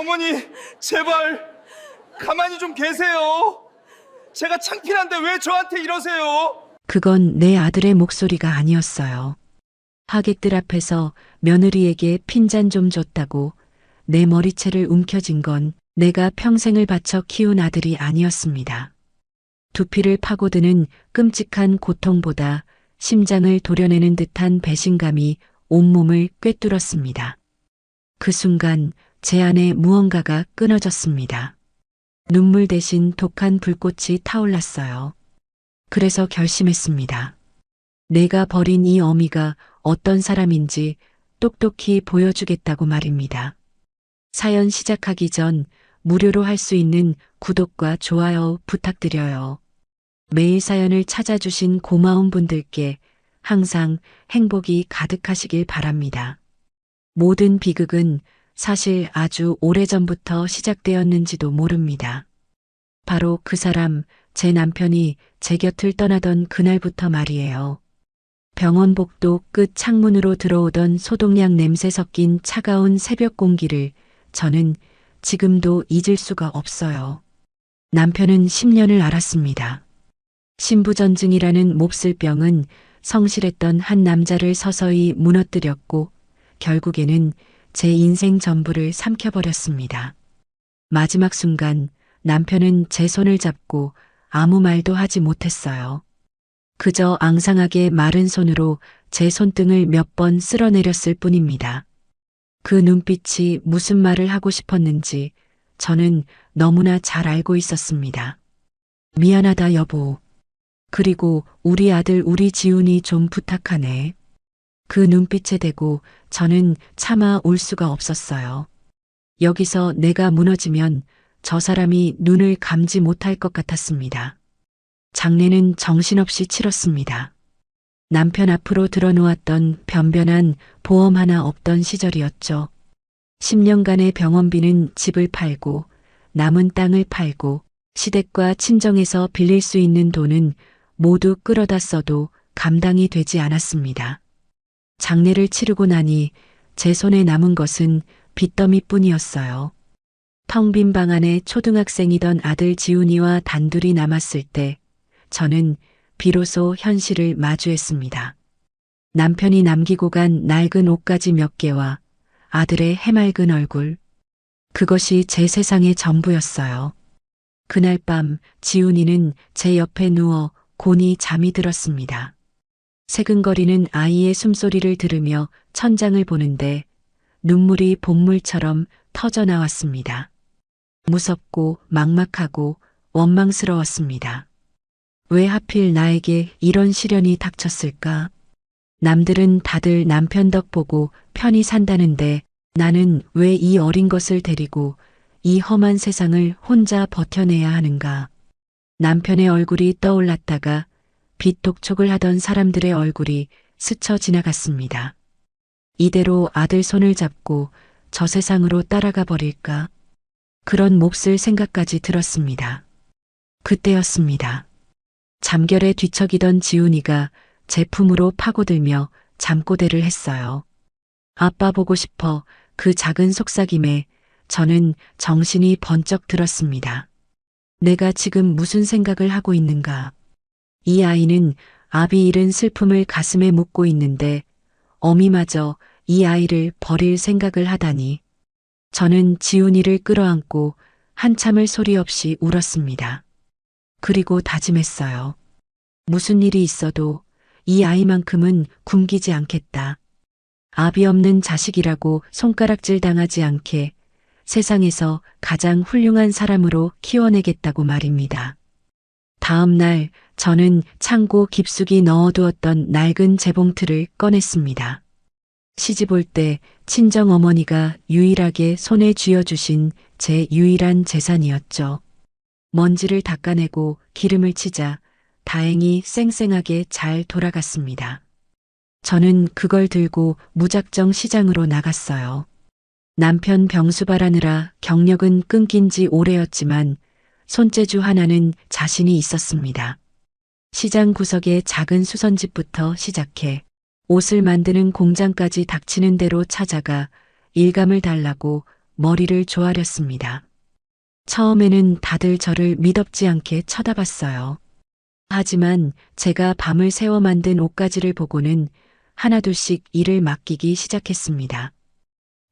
어머니, 제발 가만히 좀 계세요. 제가 창피한데 왜 저한테 이러세요? 그건 내 아들의 목소리가 아니었어요. 하객들 앞에서 며느리에게 핀잔 좀 줬다고 내 머리채를 움켜쥔 건 내가 평생을 바쳐 키운 아들이 아니었습니다. 두피를 파고드는 끔찍한 고통보다 심장을 도려내는 듯한 배신감이 온몸을 꿰뚫었습니다. 그 순간 제 안에 무언가가 끊어졌습니다. 눈물 대신 독한 불꽃이 타올랐어요. 그래서 결심했습니다. 내가 버린 이 어미가 어떤 사람인지 똑똑히 보여주겠다고 말입니다. 사연 시작하기 전 무료로 할 수 있는 구독과 좋아요 부탁드려요. 매일 사연을 찾아주신 고마운 분들께 항상 행복이 가득하시길 바랍니다. 모든 비극은 사실 아주 오래전부터 시작되었는지도 모릅니다. 바로 그 사람, 제 남편이 제 곁을 떠나던 그날부터 말이에요. 병원 복도 끝 창문으로 들어오던 소독약 냄새 섞인 차가운 새벽 공기를 저는 지금도 잊을 수가 없어요. 남편은 10년을 앓았습니다. 신부전증이라는 몹쓸 병은 성실했던 한 남자를 서서히 무너뜨렸고 결국에는 제 인생 전부를 삼켜버렸습니다. 마지막 순간 남편은 제 손을 잡고 아무 말도 하지 못했어요. 그저 앙상하게 마른 손으로 제 손등을 몇 번 쓸어내렸을 뿐입니다. 그 눈빛이 무슨 말을 하고 싶었는지 저는 너무나 잘 알고 있었습니다. 미안하다 여보. 그리고 우리 아들 우리 지훈이 좀 부탁하네. 그 눈빛에 대고 저는 차마 울 수가 없었어요. 여기서 내가 무너지면 저 사람이 눈을 감지 못할 것 같았습니다. 장례는 정신없이 치렀습니다. 남편 앞으로 들어놓았던 변변한 보험 하나 없던 시절이었죠. 10년간의 병원비는 집을 팔고 남은 땅을 팔고 시댁과 친정에서 빌릴 수 있는 돈은 모두 끌어다 써도 감당이 되지 않았습니다. 장례를 치르고 나니 제 손에 남은 것은 빚더미뿐이었어요. 텅 빈 방 안에 초등학생이던 아들 지훈이와 단둘이 남았을 때 저는 비로소 현실을 마주했습니다. 남편이 남기고 간 낡은 옷가지 몇 개와 아들의 해맑은 얼굴. 그것이 제 세상의 전부였어요. 그날 밤 지훈이는 제 옆에 누워 곤히 잠이 들었습니다. 새근거리는 아이의 숨소리를 들으며 천장을 보는데 눈물이 복물처럼 터져 나왔습니다. 무섭고 막막하고 원망스러웠습니다. 왜 하필 나에게 이런 시련이 닥쳤을까? 남들은 다들 남편 덕 보고 편히 산다는데 나는 왜 이 어린 것을 데리고 이 험한 세상을 혼자 버텨내야 하는가? 남편의 얼굴이 떠올랐다가 빚독촉을 하던 사람들의 얼굴이 스쳐 지나갔습니다. 이대로 아들 손을 잡고 저 세상으로 따라가 버릴까? 그런 몹쓸 생각까지 들었습니다. 그때였습니다. 잠결에 뒤척이던 지훈이가 제 품으로 파고들며 잠꼬대를 했어요. 아빠 보고 싶어. 그 작은 속삭임에 저는 정신이 번쩍 들었습니다. 내가 지금 무슨 생각을 하고 있는가? 이 아이는 아비 잃은 슬픔을 가슴에 묻고 있는데 어미마저 이 아이를 버릴 생각을 하다니. 저는 지훈이를 끌어안고 한참을 소리 없이 울었습니다. 그리고 다짐했어요. 무슨 일이 있어도 이 아이만큼은 굶기지 않겠다. 아비 없는 자식이라고 손가락질 당하지 않게 세상에서 가장 훌륭한 사람으로 키워내겠다고 말입니다. 다음 날 저는 창고 깊숙이 넣어두었던 낡은 재봉틀을 꺼냈습니다. 시집 올 때 친정어머니가 유일하게 손에 쥐어주신 제 유일한 재산이었죠. 먼지를 닦아내고 기름을 치자 다행히 쌩쌩하게 잘 돌아갔습니다. 저는 그걸 들고 무작정 시장으로 나갔어요. 남편 병수 바라느라 경력은 끊긴 지 오래였지만 손재주 하나는 자신이 있었습니다. 시장 구석의 작은 수선집부터 시작해 옷을 만드는 공장까지 닥치는 대로 찾아가 일감을 달라고 머리를 조아렸습니다. 처음에는 다들 저를 미덥지 않게 쳐다봤어요. 하지만 제가 밤을 새워 만든 옷가지를 보고는 하나둘씩 일을 맡기기 시작했습니다.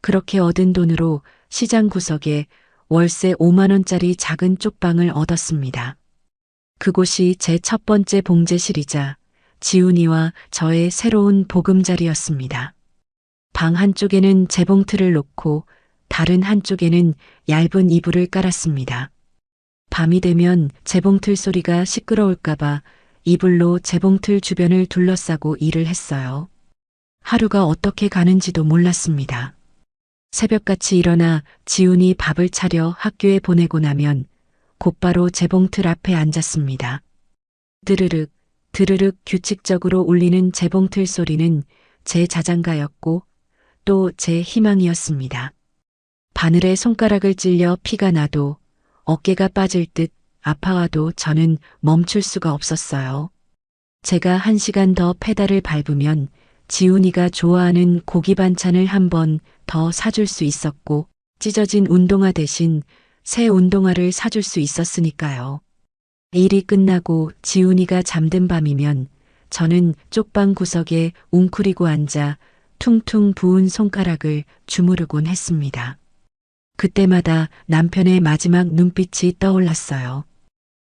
그렇게 얻은 돈으로 시장 구석에 월세 5만 원짜리 작은 쪽방을 얻었습니다. 그곳이 제 첫 번째 봉제실이자 지훈이와 저의 새로운 보금자리였습니다. 방 한쪽에는 재봉틀을 놓고 다른 한쪽에는 얇은 이불을 깔았습니다. 밤이 되면 재봉틀 소리가 시끄러울까봐 이불로 재봉틀 주변을 둘러싸고 일을 했어요. 하루가 어떻게 가는지도 몰랐습니다. 새벽같이 일어나 지훈이 밥을 차려 학교에 보내고 나면 곧바로 재봉틀 앞에 앉았습니다. 드르륵, 드르륵 규칙적으로 울리는 재봉틀 소리는 제 자장가였고 또 제 희망이었습니다. 바늘에 손가락을 찔려 피가 나도 어깨가 빠질 듯 아파와도 저는 멈출 수가 없었어요. 제가 1시간 더 페달을 밟으면 지훈이가 좋아하는 고기 반찬을 한 번 더 사줄 수 있었고 찢어진 운동화 대신 새 운동화를 사줄 수 있었으니까요. 일이 끝나고 지훈이가 잠든 밤이면 저는 쪽방 구석에 웅크리고 앉아 퉁퉁 부은 손가락을 주무르곤 했습니다. 그때마다 남편의 마지막 눈빛이 떠올랐어요.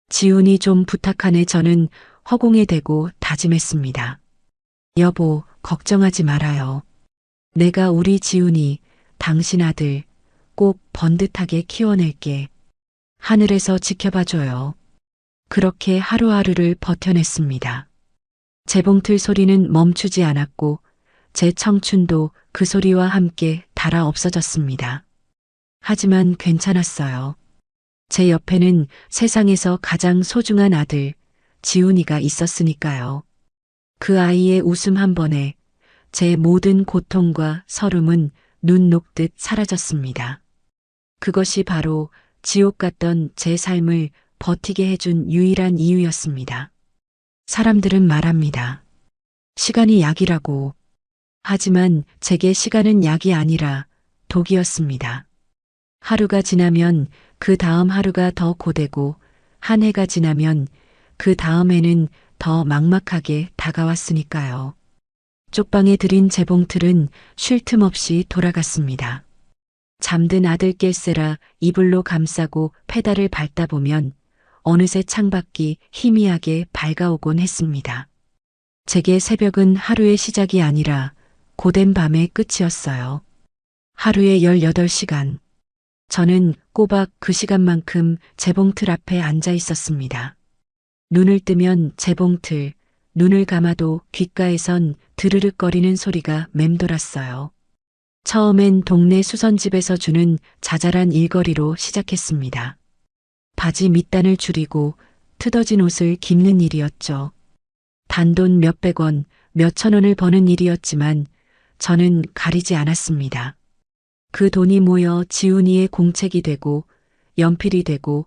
지훈이 좀 부탁하네. 저는 허공에 대고 다짐했습니다. 여보, 걱정하지 말아요. 내가 우리 지훈이, 당신 아들 꼭 번듯하게 키워낼게. 하늘에서 지켜봐줘요. 그렇게 하루하루를 버텨냈습니다. 재봉틀 소리는 멈추지 않았고 제 청춘도 그 소리와 함께 닳아 없어졌습니다. 하지만 괜찮았어요. 제 옆에는 세상에서 가장 소중한 아들, 지훈이가 있었으니까요. 그 아이의 웃음 한 번에 제 모든 고통과 서름은 눈 녹듯 사라졌습니다. 그것이 바로 지옥 같던 제 삶을 버티게 해준 유일한 이유였습니다. 사람들은 말합니다. 시간이 약이라고. 하지만 제게 시간은 약이 아니라 독이었습니다. 하루가 지나면 그 다음 하루가 더 고되고 한 해가 지나면 그 다음 해는 더 막막하게 다가왔으니까요. 쪽방에 들인 재봉틀은 쉴 틈 없이 돌아갔습니다. 잠든 아들 깰세라 이불로 감싸고 페달을 밟다 보면 어느새 창밖이 희미하게 밝아오곤 했습니다. 제게 새벽은 하루의 시작이 아니라 고된 밤의 끝이었어요. 하루에 18시간. 저는 꼬박 그 시간만큼 재봉틀 앞에 앉아 있었습니다. 눈을 뜨면 재봉틀, 눈을 감아도 귓가에선 드르륵거리는 소리가 맴돌았어요. 처음엔 동네 수선집에서 주는 자잘한 일거리로 시작했습니다. 바지 밑단을 줄이고 트어진 옷을 깁는 일이었죠. 단돈 몇백 원, 몇천 원을 버는 일이었지만 저는 가리지 않았습니다. 그 돈이 모여 지훈이의 공책이 되고 연필이 되고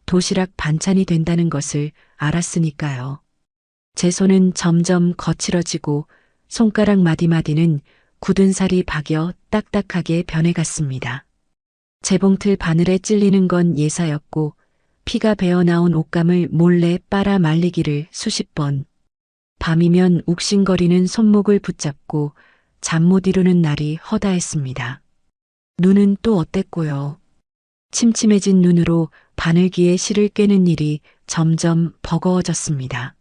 도시락 반찬이 된다는 것을 알았으니까요. 제 손은 점점 거칠어지고 손가락 마디마디는 굳은 살이 박여 딱딱하게 변해갔습니다. 재봉틀 바늘에 찔리는 건 예사였고 피가 배어나온 옷감을 몰래 빨아 말리기를 수십 번. 밤이면 욱신거리는 손목을 붙잡고 잠 못 이루는 날이 허다했습니다. 눈은 또 어땠고요. 침침해진 눈으로 바늘기에 실을 꿰는 일이 점점 버거워졌습니다.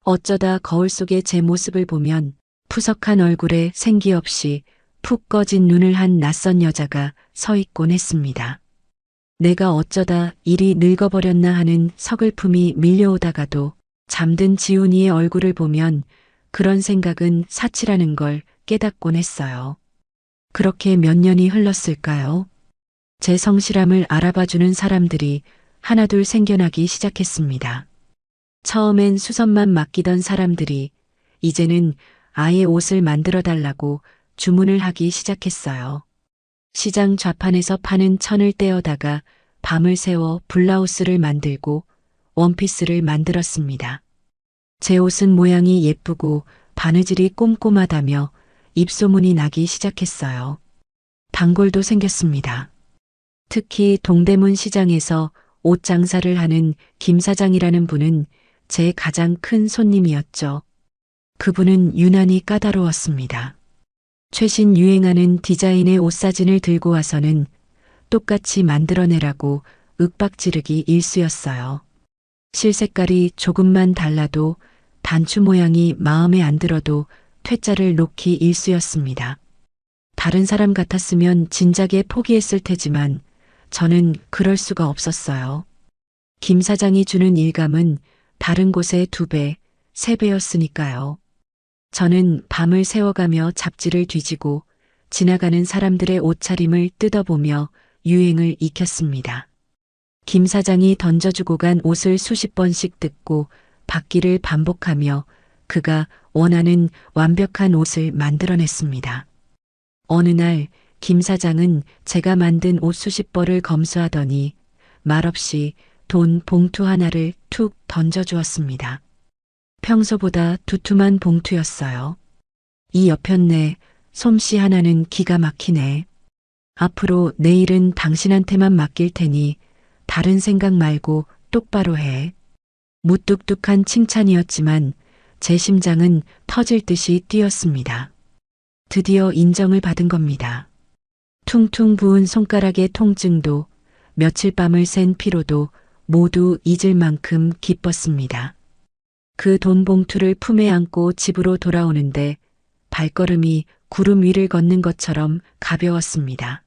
어쩌다 거울 속에 제 모습을 보면 푸석한 얼굴에 생기 없이 푹 꺼진 눈을 한 낯선 여자가 서 있곤 했습니다. 내가 어쩌다 일이 늙어버렸나 하는 서글픔이 밀려오다가도 잠든 지훈이의 얼굴을 보면 그런 생각은 사치라는 걸 깨닫곤 했어요. 그렇게 몇 년이 흘렀을까요? 제 성실함을 알아봐주는 사람들이 하나둘 생겨나기 시작했습니다. 처음엔 수선만 맡기던 사람들이 이제는 아예 옷을 만들어 달라고 주문을 하기 시작했어요. 시장 좌판에서 파는 천을 떼어다가 밤을 새워 블라우스를 만들고 원피스를 만들었습니다. 제 옷은 모양이 예쁘고 바느질이 꼼꼼하다며 입소문이 나기 시작했어요. 단골도 생겼습니다. 특히 동대문 시장에서 옷 장사를 하는 김 사장이라는 분은 제 가장 큰 손님이었죠. 그분은 유난히 까다로웠습니다. 최신 유행하는 디자인의 옷 사진을 들고 와서는 똑같이 만들어내라고 윽박지르기 일쑤였어요. 실 색깔이 조금만 달라도 단추 모양이 마음에 안 들어도 퇴짜를 놓기 일쑤였습니다. 다른 사람 같았으면 진작에 포기했을 테지만 저는 그럴 수가 없었어요. 김 사장이 주는 일감은 다른 곳의 2배, 3배였으니까요. 저는 밤을 새워가며 잡지를 뒤지고 지나가는 사람들의 옷차림을 뜯어보며 유행을 익혔습니다. 김 사장이 던져주고 간 옷을 수십 번씩 뜯고 받기를 반복하며 그가 원하는 완벽한 옷을 만들어냈습니다. 어느 날 김 사장은 제가 만든 옷 수십 벌을 검수하더니 말없이 돈 봉투 하나를 툭 던져주었습니다. 평소보다 두툼한 봉투였어요. 이 여편네 솜씨 하나는 기가 막히네. 앞으로 내 일은 당신한테만 맡길 테니 다른 생각 말고 똑바로 해. 무뚝뚝한 칭찬이었지만 제 심장은 터질 듯이 뛰었습니다. 드디어 인정을 받은 겁니다. 퉁퉁 부은 손가락의 통증도 며칠 밤을 샌 피로도 모두 잊을 만큼 기뻤습니다. 그 돈 봉투를 품에 안고 집으로 돌아오는데 발걸음이 구름 위를 걷는 것처럼 가벼웠습니다.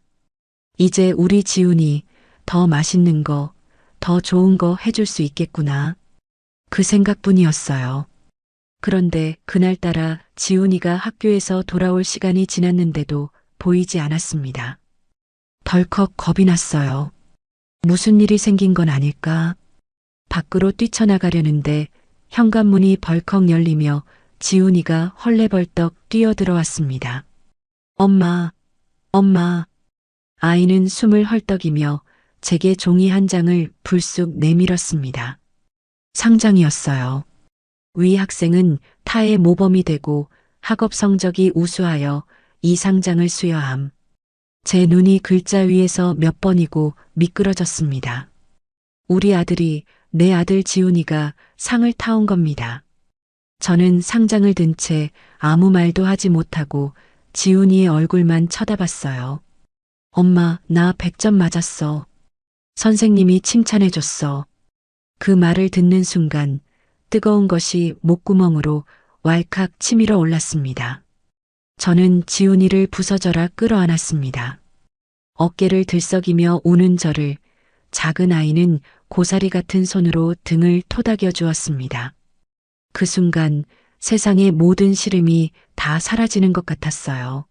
이제 우리 지훈이 더 맛있는 거, 더 좋은 거 해줄 수 있겠구나. 그 생각뿐이었어요. 그런데 그날따라 지훈이가 학교에서 돌아올 시간이 지났는데도 보이지 않았습니다. 덜컥 겁이 났어요. 무슨 일이 생긴 건 아닐까? 밖으로 뛰쳐나가려는데 현관문이 벌컥 열리며 지훈이가 헐레벌떡 뛰어들어왔습니다. 엄마, 엄마. 아이는 숨을 헐떡이며 제게 종이 한 장을 불쑥 내밀었습니다. 상장이었어요. 위 학생은 타의 모범이 되고 학업 성적이 우수하여 이 상장을 수여함. 제 눈이 글자 위에서 몇 번이고 미끄러졌습니다. 우리 아들이, 내 아들 지훈이가 상을 타온 겁니다. 저는 상장을 든 채 아무 말도 하지 못하고 지훈이의 얼굴만 쳐다봤어요. 엄마, 나 100점 맞았어. 선생님이 칭찬해줬어. 그 말을 듣는 순간 뜨거운 것이 목구멍으로 왈칵 치밀어 올랐습니다. 저는 지훈이를 부서져라 끌어안았습니다. 어깨를 들썩이며 우는 저를 작은 아이는 고사리 같은 손으로 등을 토닥여 주었습니다. 그 순간 세상의 모든 시름이 다 사라지는 것 같았어요.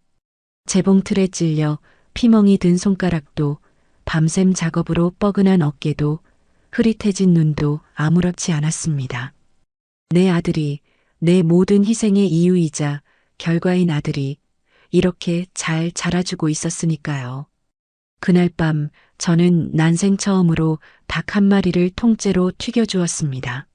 재봉틀에 찔려 피멍이 든 손가락도 밤샘 작업으로 뻐근한 어깨도 흐릿해진 눈도 아무렇지 않았습니다. 내 아들이, 내 모든 희생의 이유이자 결과인 아들이 이렇게 잘 자라주고 있었으니까요. 그날 밤 저는 난생 처음으로 닭 한 마리를 통째로 튀겨주었습니다.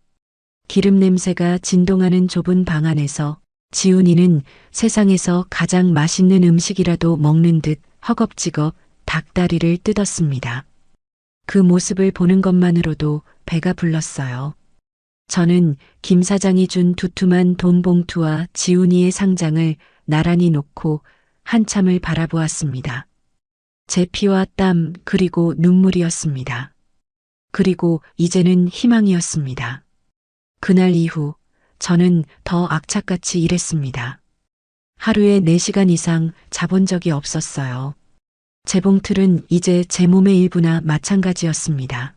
기름 냄새가 진동하는 좁은 방 안에서 지훈이는 세상에서 가장 맛있는 음식이라도 먹는 듯 허겁지겁 닭다리를 뜯었습니다. 그 모습을 보는 것만으로도 배가 불렀어요. 저는 김 사장이 준 두툼한 돈 봉투와 지훈이의 상장을 나란히 놓고 한참을 바라보았습니다. 제 피와 땀 그리고 눈물이었습니다. 그리고 이제는 희망이었습니다. 그날 이후 저는 더 악착같이 일했습니다. 하루에 4시간 이상 자본 적이 없었어요. 재봉틀은 이제 제 몸의 일부나 마찬가지였습니다.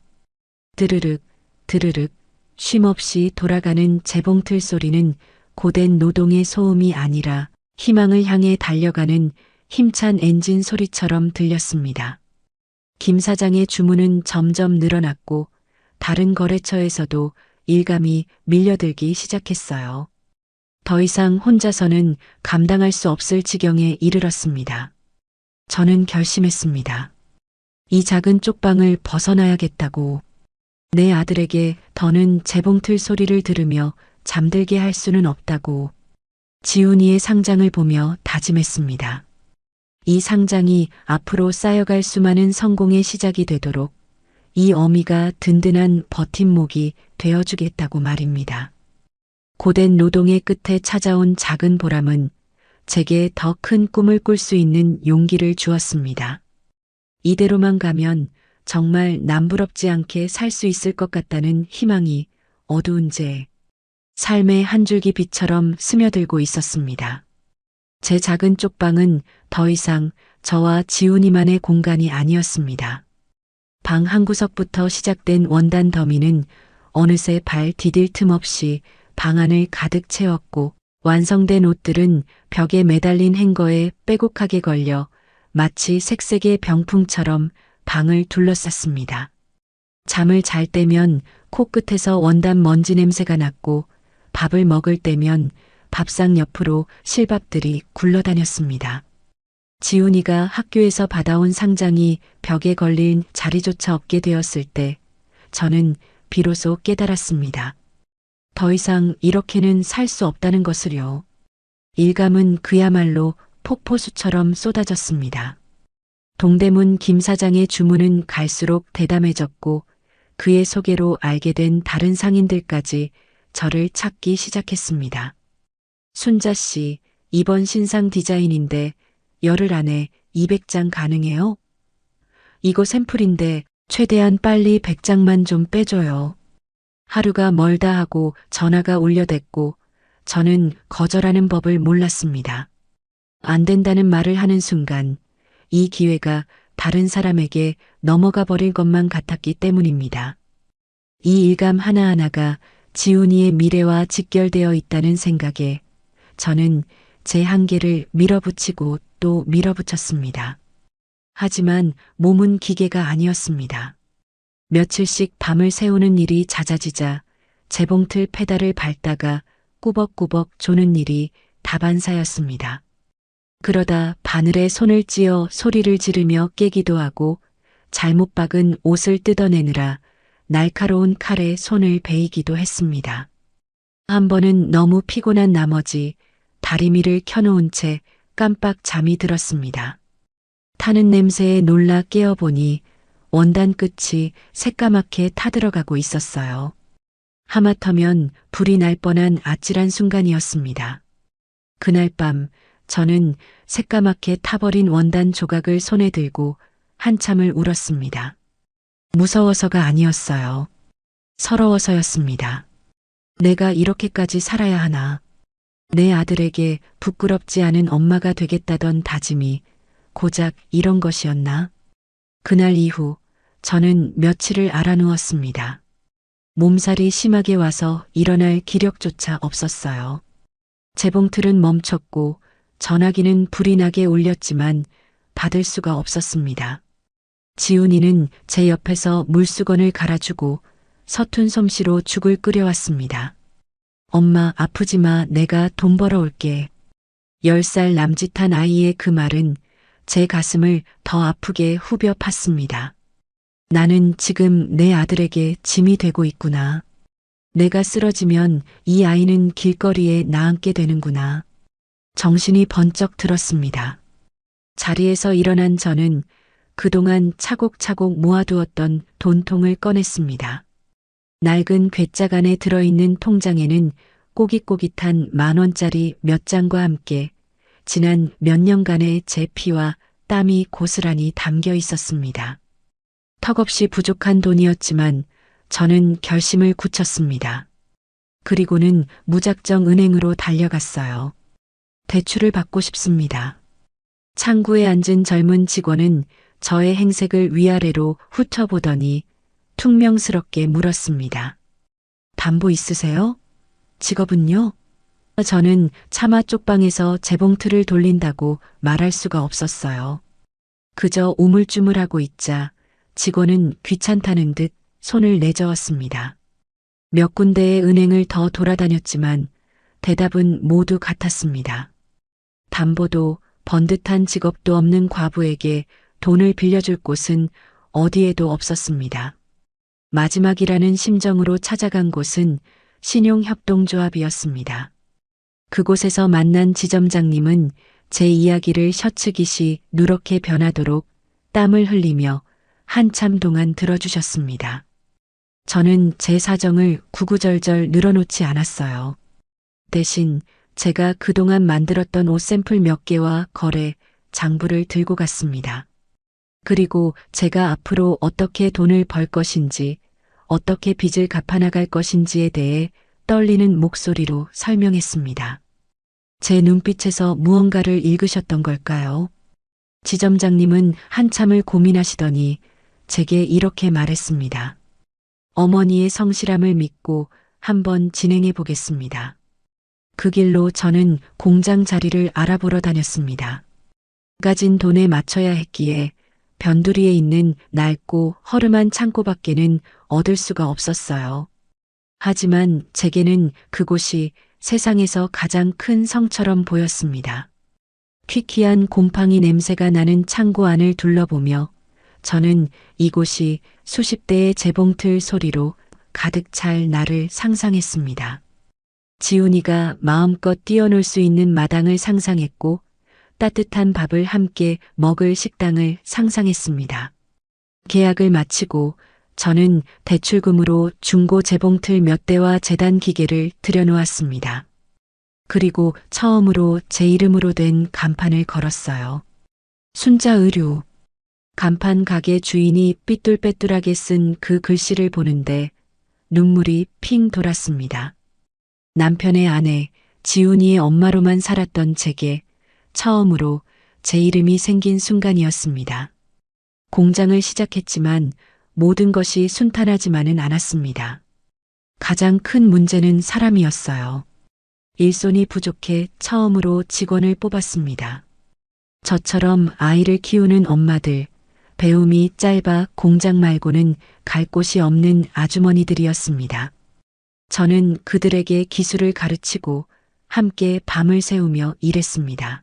드르륵, 드르륵, 쉼없이 돌아가는 재봉틀 소리는 고된 노동의 소음이 아니라 희망을 향해 달려가는 힘찬 엔진 소리처럼 들렸습니다. 김 사장의 주문은 점점 늘어났고 다른 거래처에서도 일감이 밀려들기 시작했어요. 더 이상 혼자서는 감당할 수 없을 지경에 이르렀습니다. 저는 결심했습니다. 이 작은 쪽방을 벗어나야겠다고. 내 아들에게 더는 재봉틀 소리를 들으며 잠들게 할 수는 없다고. 지훈이의 상장을 보며 다짐했습니다. 이 상장이 앞으로 쌓여갈 수많은 성공의 시작이 되도록 이 어미가 든든한 버팀목이 되어주겠다고 말입니다. 고된 노동의 끝에 찾아온 작은 보람은 제게 더 큰 꿈을 꿀 수 있는 용기를 주었습니다. 이대로만 가면 정말 남부럽지 않게 살 수 있을 것 같다는 희망이 어두운 제 삶의 한 줄기 빛처럼 스며들고 있었습니다. 제 작은 쪽방은 더 이상 저와 지훈이만의 공간이 아니었습니다. 방 한 구석부터 시작된 원단 더미는 어느새 발 디딜 틈 없이 방 안을 가득 채웠고 완성된 옷들은 벽에 매달린 행거에 빼곡하게 걸려 마치 색색의 병풍처럼 방을 둘러쌌습니다. 잠을 잘 때면 코끝에서 원단 먼지 냄새가 났고 밥을 먹을 때면 밥상 옆으로 실밥들이 굴러다녔습니다. 지훈이가 학교에서 받아온 상장이 벽에 걸린 자리조차 없게 되었을 때 저는 비로소 깨달았습니다. 더 이상 이렇게는 살 수 없다는 것을요. 일감은 그야말로 폭포수처럼 쏟아졌습니다. 동대문 김 사장의 주문은 갈수록 대담해졌고 그의 소개로 알게 된 다른 상인들까지 저를 찾기 시작했습니다. 순자 씨, 이번 신상 디자인인데 열흘 안에 200장 가능해요? 이거 샘플인데 최대한 빨리 100장만 좀 빼줘요. 하루가 멀다 하고 전화가 울려댔고 저는 거절하는 법을 몰랐습니다. 안 된다는 말을 하는 순간 이 기회가 다른 사람에게 넘어가 버릴 것만 같았기 때문입니다. 이 일감 하나하나가 지훈이의 미래와 직결되어 있다는 생각에 저는 제 한계를 밀어붙이고 또 밀어붙였습니다. 하지만 몸은 기계가 아니었습니다. 며칠씩 밤을 새우는 일이 잦아지자 재봉틀 페달을 밟다가 꾸벅꾸벅 조는 일이 다반사였습니다. 그러다 바늘에 손을 찧어 소리를 지르며 깨기도 하고 잘못 박은 옷을 뜯어내느라 날카로운 칼에 손을 베이기도 했습니다. 한 번은 너무 피곤한 나머지 다리미를 켜놓은 채 깜빡 잠이 들었습니다. 타는 냄새에 놀라 깨어보니 원단 끝이 새까맣게 타들어가고 있었어요. 하마터면 불이 날 뻔한 아찔한 순간이었습니다. 그날 밤 저는 새까맣게 타버린 원단 조각을 손에 들고 한참을 울었습니다. 무서워서가 아니었어요. 서러워서였습니다. 내가 이렇게까지 살아야 하나. 내 아들에게 부끄럽지 않은 엄마가 되겠다던 다짐이 고작 이런 것이었나? 그날 이후 저는 며칠을 알아누웠습니다. 몸살이 심하게 와서 일어날 기력조차 없었어요. 재봉틀은 멈췄고 전화기는 불이 나게 울렸지만 받을 수가 없었습니다. 지훈이는 제 옆에서 물수건을 갈아주고 서툰 솜씨로 죽을 끓여왔습니다. 엄마 아프지 마, 내가 돈 벌어올게. 10살 남짓한 아이의 그 말은 제 가슴을 더 아프게 후벼 팠습니다. 나는 지금 내 아들에게 짐이 되고 있구나. 내가 쓰러지면 이 아이는 길거리에 나앉게 되는구나. 정신이 번쩍 들었습니다. 자리에서 일어난 저는 그동안 차곡차곡 모아두었던 돈통을 꺼냈습니다. 낡은 괴짝 안에 들어있는 통장에는 꼬깃꼬깃한 10,000원짜리 몇 장과 함께 지난 몇 년간의 제 피와 땀이 고스란히 담겨 있었습니다. 턱없이 부족한 돈이었지만 저는 결심을 굳혔습니다. 그리고는 무작정 은행으로 달려갔어요. 대출을 받고 싶습니다. 창구에 앉은 젊은 직원은 저의 행색을 위아래로 훑어보더니 퉁명스럽게 물었습니다. 담보 있으세요? 직업은요? 저는 차마 쪽방에서 재봉틀을 돌린다고 말할 수가 없었어요. 그저 우물쭈물하고 있자 직원은 귀찮다는 듯 손을 내저었습니다. 몇 군데의 은행을 더 돌아다녔지만 대답은 모두 같았습니다. 담보도 번듯한 직업도 없는 과부에게 돈을 빌려줄 곳은 어디에도 없었습니다. 마지막이라는 심정으로 찾아간 곳은 신용협동조합이었습니다. 그곳에서 만난 지점장님은 제 이야기를 셔츠깃이 누렇게 변하도록 땀을 흘리며 한참 동안 들어주셨습니다. 저는 제 사정을 구구절절 늘어놓지 않았어요. 대신 제가 그동안 만들었던 옷 샘플 몇 개와 거래, 장부를 들고 갔습니다. 그리고 제가 앞으로 어떻게 돈을 벌 것인지, 어떻게 빚을 갚아나갈 것인지에 대해 떨리는 목소리로 설명했습니다. 제 눈빛에서 무언가를 읽으셨던 걸까요? 지점장님은 한참을 고민하시더니 제게 이렇게 말했습니다. 어머니의 성실함을 믿고 한번 진행해 보겠습니다. 그 길로 저는 공장 자리를 알아보러 다녔습니다. 가진 돈에 맞춰야 했기에 변두리에 있는 낡고 허름한 창고밖에는 얻을 수가 없었어요. 하지만 제게는 그곳이 세상에서 가장 큰 성처럼 보였습니다. 퀴퀴한 곰팡이 냄새가 나는 창고 안을 둘러보며 저는 이곳이 수십 대의 재봉틀 소리로 가득 찰 나를 상상했습니다. 지훈이가 마음껏 뛰어놀 수 있는 마당을 상상했고 따뜻한 밥을 함께 먹을 식당을 상상했습니다. 계약을 마치고 저는 대출금으로 중고 재봉틀 몇 대와 재단 기계를 들여놓았습니다. 그리고 처음으로 제 이름으로 된 간판을 걸었어요. 순자 의류. 간판 가게 주인이 삐뚤빼뚤하게 쓴 그 글씨를 보는데 눈물이 핑 돌았습니다. 남편의 아내, 지훈이의 엄마로만 살았던 제게 처음으로 제 이름이 생긴 순간이었습니다. 공장을 시작했지만 모든 것이 순탄하지만은 않았습니다. 가장 큰 문제는 사람이었어요. 일손이 부족해 처음으로 직원을 뽑았습니다. 저처럼 아이를 키우는 엄마들, 배움이 짧아 공장 말고는 갈 곳이 없는 아주머니들이었습니다. 저는 그들에게 기술을 가르치고 함께 밤을 새우며 일했습니다.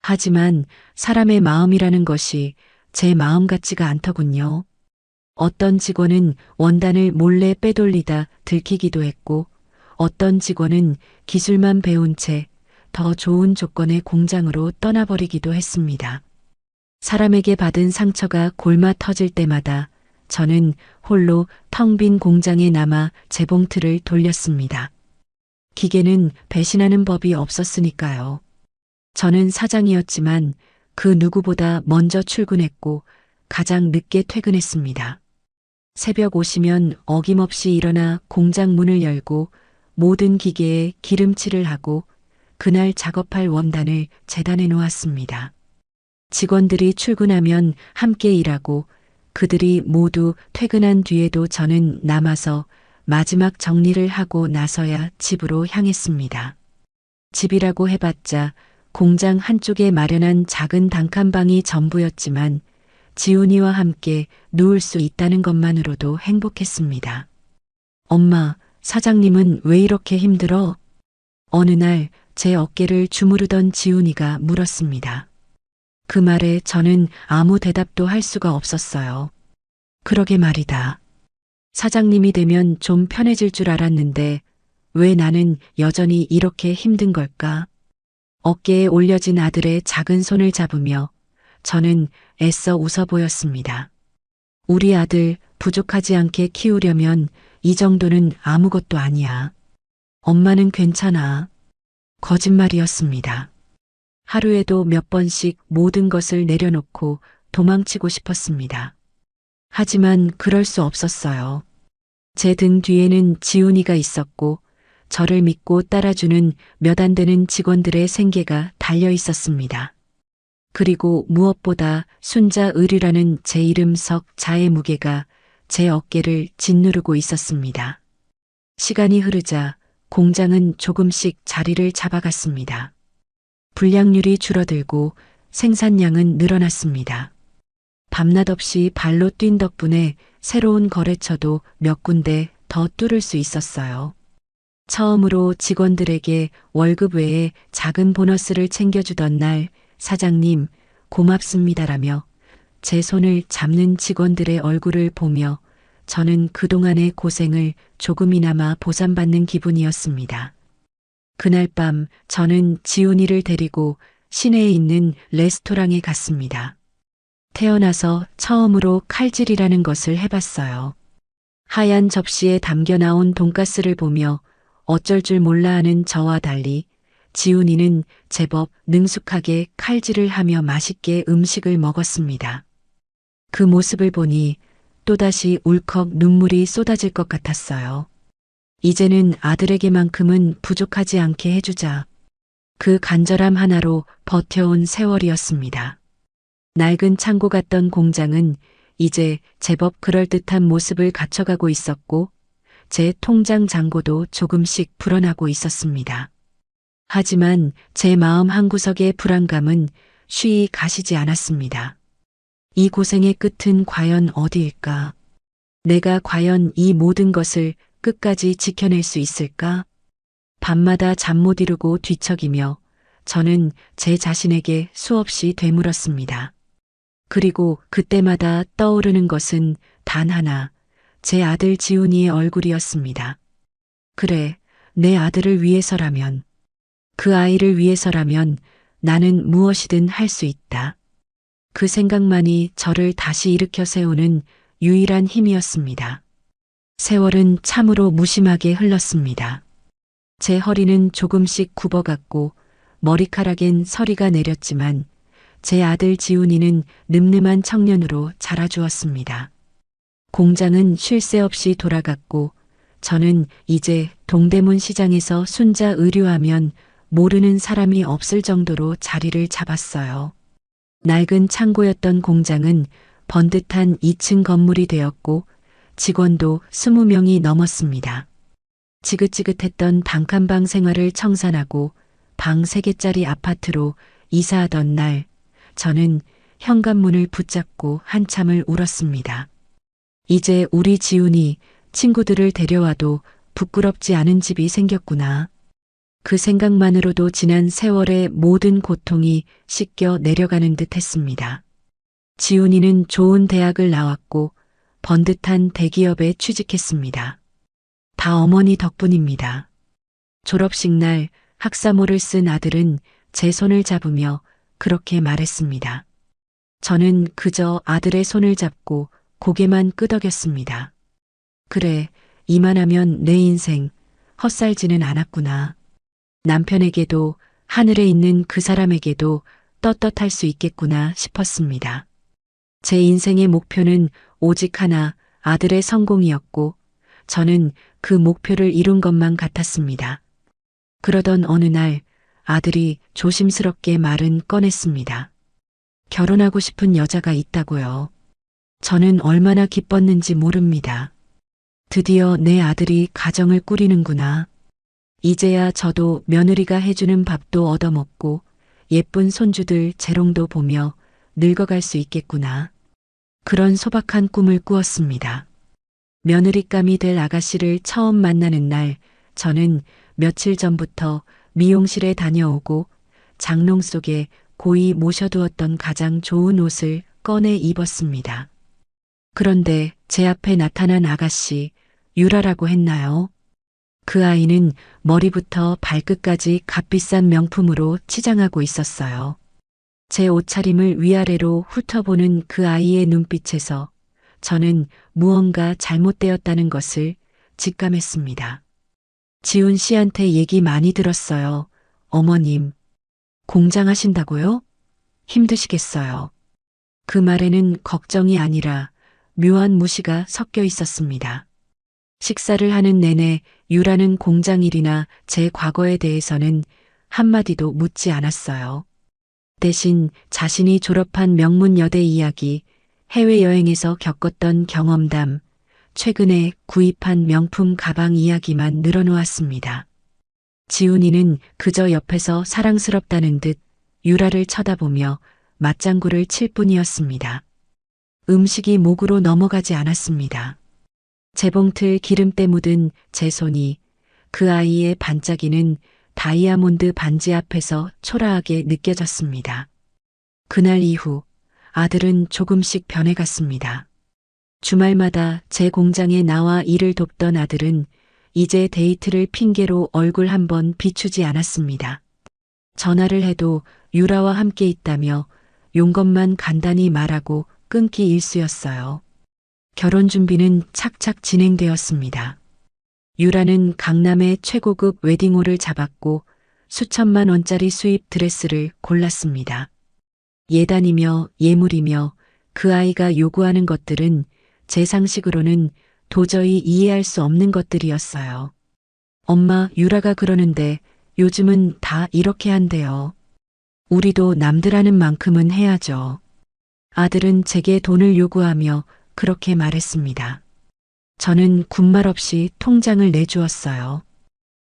하지만 사람의 마음이라는 것이 제 마음 같지가 않더군요. 어떤 직원은 원단을 몰래 빼돌리다 들키기도 했고 어떤 직원은 기술만 배운 채 더 좋은 조건의 공장으로 떠나버리기도 했습니다. 사람에게 받은 상처가 골마 터질 때마다 저는 홀로 텅 빈 공장에 남아 재봉틀을 돌렸습니다. 기계는 배신하는 법이 없었으니까요. 저는 사장이었지만 그 누구보다 먼저 출근했고 가장 늦게 퇴근했습니다. 새벽 5시면 어김없이 일어나 공장 문을 열고 모든 기계에 기름칠을 하고 그날 작업할 원단을 재단해 놓았습니다. 직원들이 출근하면 함께 일하고 그들이 모두 퇴근한 뒤에도 저는 남아서 마지막 정리를 하고 나서야 집으로 향했습니다. 집이라고 해봤자 공장 한쪽에 마련한 작은 단칸방이 전부였지만 지훈이와 함께 누울 수 있다는 것만으로도 행복했습니다. 엄마, 사장님은 왜 이렇게 힘들어? 어느 날 제 어깨를 주무르던 지훈이가 물었습니다. 그 말에 저는 아무 대답도 할 수가 없었어요. 그러게 말이다. 사장님이 되면 좀 편해질 줄 알았는데 왜 나는 여전히 이렇게 힘든 걸까? 어깨에 올려진 아들의 작은 손을 잡으며 저는 애써 웃어 보였습니다. 우리 아들 부족하지 않게 키우려면 이 정도는 아무것도 아니야. 엄마는 괜찮아. 거짓말이었습니다. 하루에도 몇 번씩 모든 것을 내려놓고 도망치고 싶었습니다. 하지만 그럴 수 없었어요. 제 등 뒤에는 지훈이가 있었고 저를 믿고 따라주는 몇 안 되는 직원들의 생계가 달려 있었습니다. 그리고 무엇보다 순자 의류라는 제 이름 석 자의 무게가 제 어깨를 짓누르고 있었습니다. 시간이 흐르자 공장은 조금씩 자리를 잡아갔습니다. 불량률이 줄어들고 생산량은 늘어났습니다. 밤낮 없이 발로 뛴 덕분에 새로운 거래처도 몇 군데 더 뚫을 수 있었어요. 처음으로 직원들에게 월급 외에 작은 보너스를 챙겨주던 날 사장님 고맙습니다라며 제 손을 잡는 직원들의 얼굴을 보며 저는 그동안의 고생을 조금이나마 보상받는 기분이었습니다. 그날 밤 저는 지훈이를 데리고 시내에 있는 레스토랑에 갔습니다. 태어나서 처음으로 칼질이라는 것을 해봤어요. 하얀 접시에 담겨 나온 돈가스를 보며 어쩔 줄 몰라 하는 저와 달리 지훈이는 제법 능숙하게 칼질을 하며 맛있게 음식을 먹었습니다. 그 모습을 보니 또다시 울컥 눈물이 쏟아질 것 같았어요. 이제는 아들에게만큼은 부족하지 않게 해주자. 그 간절함 하나로 버텨온 세월이었습니다. 낡은 창고 같던 공장은 이제 제법 그럴듯한 모습을 갖춰가고 있었고 제 통장 잔고도 조금씩 불어나고 있었습니다. 하지만 제 마음 한구석의 불안감은 쉬이 가시지 않았습니다. 이 고생의 끝은 과연 어디일까? 내가 과연 이 모든 것을 끝까지 지켜낼 수 있을까? 밤마다 잠 못 이루고 뒤척이며 저는 제 자신에게 수없이 되물었습니다. 그리고 그때마다 떠오르는 것은 단 하나, 제 아들 지훈이의 얼굴이었습니다. 그래, 내 아들을 위해서라면, 그 아이를 위해서라면 나는 무엇이든 할 수 있다. 그 생각만이 저를 다시 일으켜 세우는 유일한 힘이었습니다. 세월은 참으로 무심하게 흘렀습니다. 제 허리는 조금씩 굽어갔고 머리카락엔 서리가 내렸지만 제 아들 지훈이는 늠름한 청년으로 자라주었습니다. 공장은 쉴 새 없이 돌아갔고 저는 이제 동대문 시장에서 순자 의류하면 모르는 사람이 없을 정도로 자리를 잡았어요. 낡은 창고였던 공장은 번듯한 2층 건물이 되었고 직원도 20명이 넘었습니다. 지긋지긋했던 단칸방 생활을 청산하고 방 3개짜리 아파트로 이사하던 날 저는 현관문을 붙잡고 한참을 울었습니다. 이제 우리 지훈이 친구들을 데려와도 부끄럽지 않은 집이 생겼구나. 그 생각만으로도 지난 세월의 모든 고통이 씻겨 내려가는 듯 했습니다. 지훈이는 좋은 대학을 나왔고 번듯한 대기업에 취직했습니다. 다 어머니 덕분입니다. 졸업식 날 학사모를 쓴 아들은 제 손을 잡으며 그렇게 말했습니다. 저는 그저 아들의 손을 잡고 고개만 끄덕였습니다. 그래, 이만하면 내 인생 헛살지는 않았구나. 남편에게도 하늘에 있는 그 사람에게도 떳떳할 수 있겠구나 싶었습니다. 제 인생의 목표는 오직 하나, 아들의 성공이었고 저는 그 목표를 이룬 것만 같았습니다. 그러던 어느 날 아들이 조심스럽게 말은 꺼냈습니다. 결혼하고 싶은 여자가 있다고요. 저는 얼마나 기뻤는지 모릅니다. 드디어 내 아들이 가정을 꾸리는구나. 이제야 저도 며느리가 해주는 밥도 얻어먹고 예쁜 손주들 재롱도 보며 늙어갈 수 있겠구나. 그런 소박한 꿈을 꾸었습니다. 며느리감이 될 아가씨를 처음 만나는 날 저는 며칠 전부터 미용실에 다녀오고 장롱 속에 고이 모셔두었던 가장 좋은 옷을 꺼내 입었습니다. 그런데 제 앞에 나타난 아가씨, 유라라고 했나요? 그 아이는 머리부터 발끝까지 값비싼 명품으로 치장하고 있었어요. 제 옷차림을 위아래로 훑어보는 그 아이의 눈빛에서 저는 무언가 잘못되었다는 것을 직감했습니다. 지훈 씨한테 얘기 많이 들었어요. 어머님, 공장 하신다고요? 힘드시겠어요. 그 말에는 걱정이 아니라 묘한 무시가 섞여 있었습니다. 식사를 하는 내내 유라는 공장 일이나 제 과거에 대해서는 한마디도 묻지 않았어요. 대신 자신이 졸업한 명문 여대 이야기, 해외여행에서 겪었던 경험담, 최근에 구입한 명품 가방 이야기만 늘어놓았습니다. 지훈이는 그저 옆에서 사랑스럽다는 듯 유라를 쳐다보며 맞장구를 칠 뿐이었습니다. 음식이 목으로 넘어가지 않았습니다. 재봉틀 기름때 묻은 제 손이 그 아이의 반짝이는 다이아몬드 반지 앞에서 초라하게 느껴졌습니다. 그날 이후 아들은 조금씩 변해갔습니다. 주말마다 제 공장에 나와 일을 돕던 아들은 이제 데이트를 핑계로 얼굴 한번 비추지 않았습니다. 전화를 해도 유라와 함께 있다며 용건만 간단히 말하고 끊기 일쑤였어요. 결혼 준비는 착착 진행되었습니다. 유라는 강남의 최고급 웨딩홀을 잡았고 수천만 원짜리 수입 드레스를 골랐습니다. 예단이며 예물이며 그 아이가 요구하는 것들은 제 상식으로는 도저히 이해할 수 없는 것들이었어요. 엄마, 유라가 그러는데 요즘은 다 이렇게 한대요. 우리도 남들 하는 만큼은 해야죠. 아들은 제게 돈을 요구하며 그렇게 말했습니다. 저는 군말 없이 통장을 내주었어요.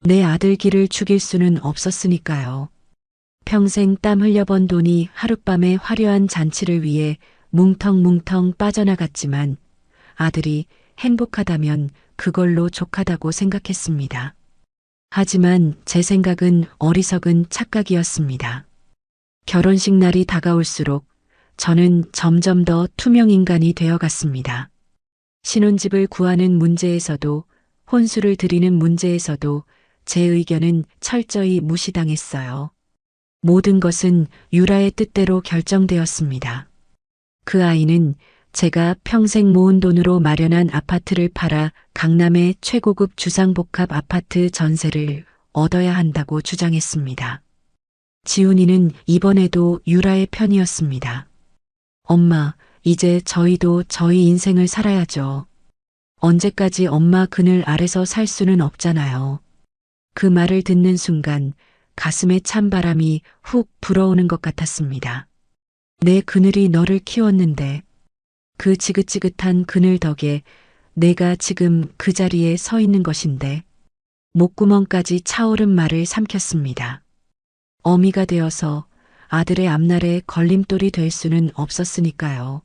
내 아들 길을 죽일 수는 없었으니까요. 평생 땀 흘려 번 돈이 하룻밤에 화려한 잔치를 위해 뭉텅뭉텅 빠져나갔지만 아들이 행복하다면 그걸로 족하다고 생각했습니다. 하지만 제 생각은 어리석은 착각이었습니다. 결혼식 날이 다가올수록 저는 점점 더 투명 인간이 되어갔습니다. 신혼집을 구하는 문제에서도 혼수를 드리는 문제에서도 제 의견은 철저히 무시당했어요. 모든 것은 유라의 뜻대로 결정되었습니다. 그 아이는 제가 평생 모은 돈으로 마련한 아파트를 팔아 강남의 최고급 주상복합 아파트 전세를 얻어야 한다고 주장했습니다. 지훈이는 이번에도 유라의 편이었습니다. 엄마, 이제 저희도 저희 인생을 살아야죠. 언제까지 엄마 그늘 아래서 살 수는 없잖아요. 그 말을 듣는 순간 가슴에 찬바람이 훅 불어오는 것 같았습니다. 내 그늘이 너를 키웠는데 그 지긋지긋한 그늘 덕에 내가 지금 그 자리에 서 있는 것인데 목구멍까지 차오른 말을 삼켰습니다. 어미가 되어서 아들의 앞날에 걸림돌이 될 수는 없었으니까요.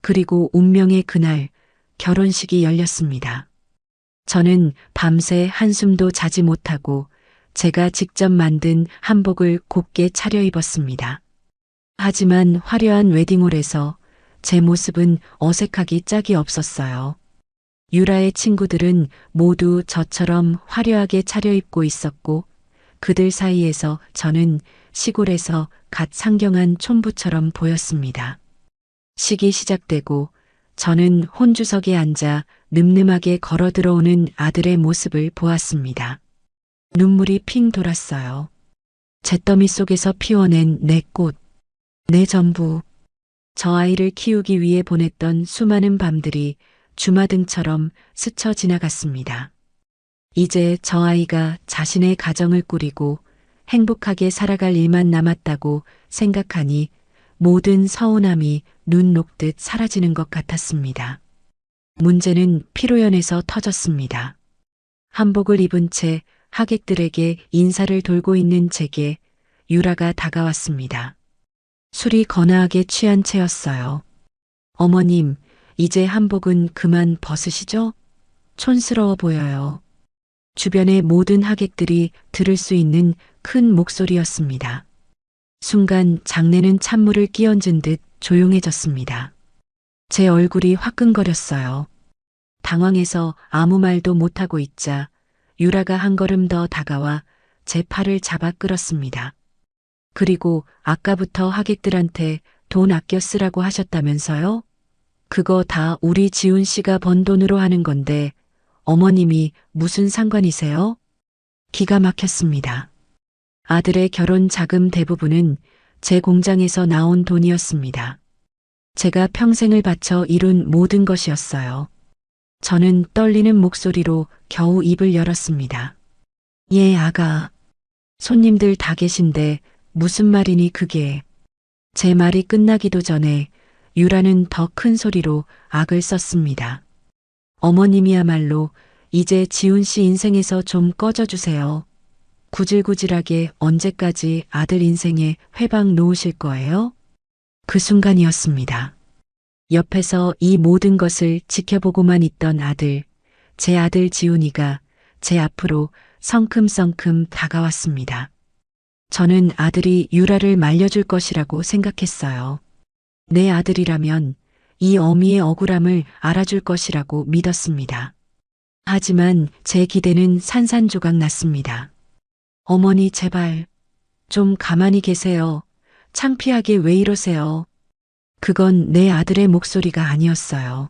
그리고 운명의 그날 결혼식이 열렸습니다. 저는 밤새 한숨도 자지 못하고 제가 직접 만든 한복을 곱게 차려입었습니다. 하지만 화려한 웨딩홀에서 제 모습은 어색하기 짝이 없었어요. 유라의 친구들은 모두 저처럼 화려하게 차려입고 있었고 그들 사이에서 저는 시골에서 갓 상경한 촌부처럼 보였습니다. 식이 시작되고 저는 혼주석에 앉아 늠름하게 걸어 들어오는 아들의 모습을 보았습니다. 눈물이 핑 돌았어요. 잿더미 속에서 피워낸 내 꽃, 내 전부. 저 아이를 키우기 위해 보냈던 수많은 밤들이 주마등처럼 스쳐 지나갔습니다. 이제 저 아이가 자신의 가정을 꾸리고 행복하게 살아갈 일만 남았다고 생각하니 모든 서운함이 눈 녹듯 사라지는 것 같았습니다. 문제는 피로연에서 터졌습니다. 한복을 입은 채 하객들에게 인사를 돌고 있는 제게 유라가 다가왔습니다. 술이 거나하게 취한 채였어요. 어머님, 이제 한복은 그만 벗으시죠? 촌스러워 보여요. 주변의 모든 하객들이 들을 수 있는 큰 목소리였습니다. 순간 장내는 찬물을 끼얹은 듯 조용해졌습니다. 제 얼굴이 화끈거렸어요. 당황해서 아무 말도 못하고 있자 유라가 한 걸음 더 다가와 제 팔을 잡아 끌었습니다. 그리고 아까부터 하객들한테 돈 아껴 쓰라고 하셨다면서요? 그거 다 우리 지훈 씨가 번 돈으로 하는 건데 어머님이 무슨 상관이세요? 기가 막혔습니다. 아들의 결혼 자금 대부분은 제 공장에서 나온 돈이었습니다. 제가 평생을 바쳐 이룬 모든 것이었어요. 저는 떨리는 목소리로 겨우 입을 열었습니다. 예, 아가. 손님들 다 계신데 무슨 말이니 그게. 제 말이 끝나기도 전에 유라는 더 큰 소리로 악을 썼습니다. 어머님이야말로 이제 지훈 씨 인생에서 좀 꺼져주세요. 구질구질하게 언제까지 아들 인생에 회방 놓으실 거예요? 그 순간이었습니다. 옆에서 이 모든 것을 지켜보고만 있던 아들, 제 아들 지훈이가 제 앞으로 성큼성큼 다가왔습니다. 저는 아들이 유라를 말려줄 것이라고 생각했어요. 내 아들이라면 이 어미의 억울함을 알아줄 것이라고 믿었습니다. 하지만 제 기대는 산산조각 났습니다. 어머니 제발, 좀 가만히 계세요. 창피하게 왜 이러세요? 그건 내 아들의 목소리가 아니었어요.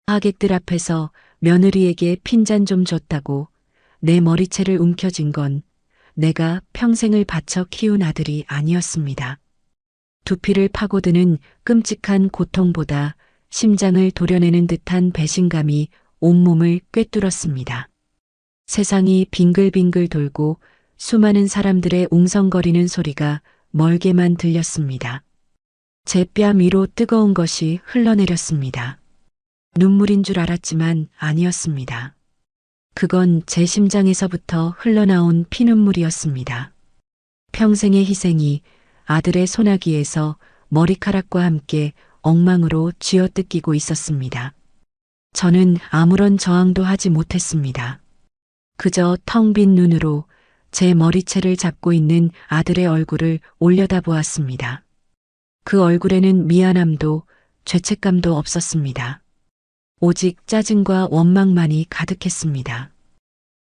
하객들 앞에서 며느리에게 핀잔 좀 줬다고 내 머리채를 움켜쥔 건 내가 평생을 바쳐 키운 아들이 아니었습니다. 두피를 파고드는 끔찍한 고통보다 심장을 도려내는 듯한 배신감이 온몸을 꿰뚫었습니다. 세상이 빙글빙글 돌고 수많은 사람들의 웅성거리는 소리가 멀게만 들렸습니다. 제 뺨 위로 뜨거운 것이 흘러내렸습니다. 눈물인 줄 알았지만 아니었습니다. 그건 제 심장에서부터 흘러나온 피눈물이었습니다. 평생의 희생이 아들의 소나기에서 머리카락과 함께 엉망으로 쥐어뜯기고 있었습니다. 저는 아무런 저항도 하지 못했습니다. 그저 텅 빈 눈으로 제 머리채를 잡고 있는 아들의 얼굴을 올려다보았습니다. 그 얼굴에는 미안함도 죄책감도 없었습니다. 오직 짜증과 원망만이 가득했습니다.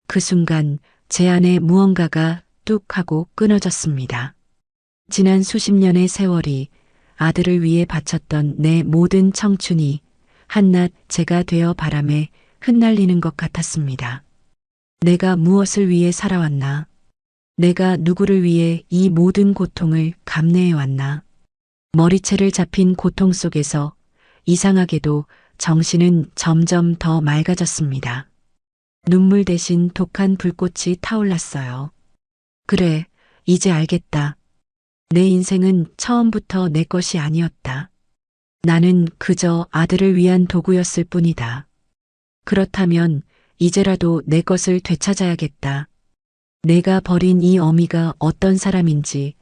그 순간 제 안에 무언가가 뚝 하고 끊어졌습니다. 지난 수십 년의 세월이 아들을 위해 바쳤던 내 모든 청춘이 한낱 제가 되어 바람에 흩날리는 것 같았습니다. 내가 무엇을 위해 살아왔나? 내가 누구를 위해 이 모든 고통을 감내해왔나? 머리채를 잡힌 고통 속에서 이상하게도 정신은 점점 더 맑아졌습니다. 눈물 대신 독한 불꽃이 타올랐어요. 그래, 이제 알겠다. 내 인생은 처음부터 내 것이 아니었다. 나는 그저 아들을 위한 도구였을 뿐이다. 그렇다면 이제라도 내 것을 되찾아야겠다. 내가 버린 이 어미가 어떤 사람인지,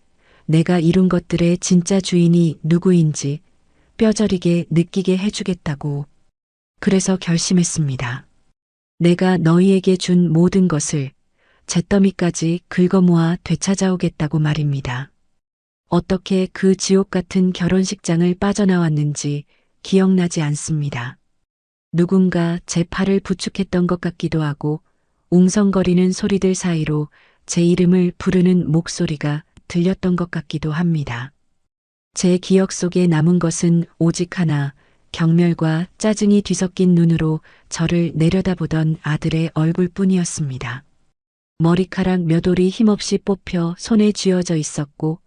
내가 이룬 것들의 진짜 주인이 누구인지 뼈저리게 느끼게 해주겠다고. 그래서 결심했습니다. 내가 너희에게 준 모든 것을 잿더미까지 긁어모아 되찾아오겠다고 말입니다. 어떻게 그 지옥 같은 결혼식장을 빠져나왔는지 기억나지 않습니다. 누군가 제 팔을 부축했던 것 같기도 하고 웅성거리는 소리들 사이로 제 이름을 부르는 목소리가 들렸던 것 같기도 합니다. 제 기억 속에 남은 것은 오직 하나, 경멸과 짜증이 뒤섞인 눈으로 저를 내려다보던 아들의 얼굴뿐이었습니다. 머리카락 몇 올이 힘없이 뽑혀 손에 쥐어져 있었고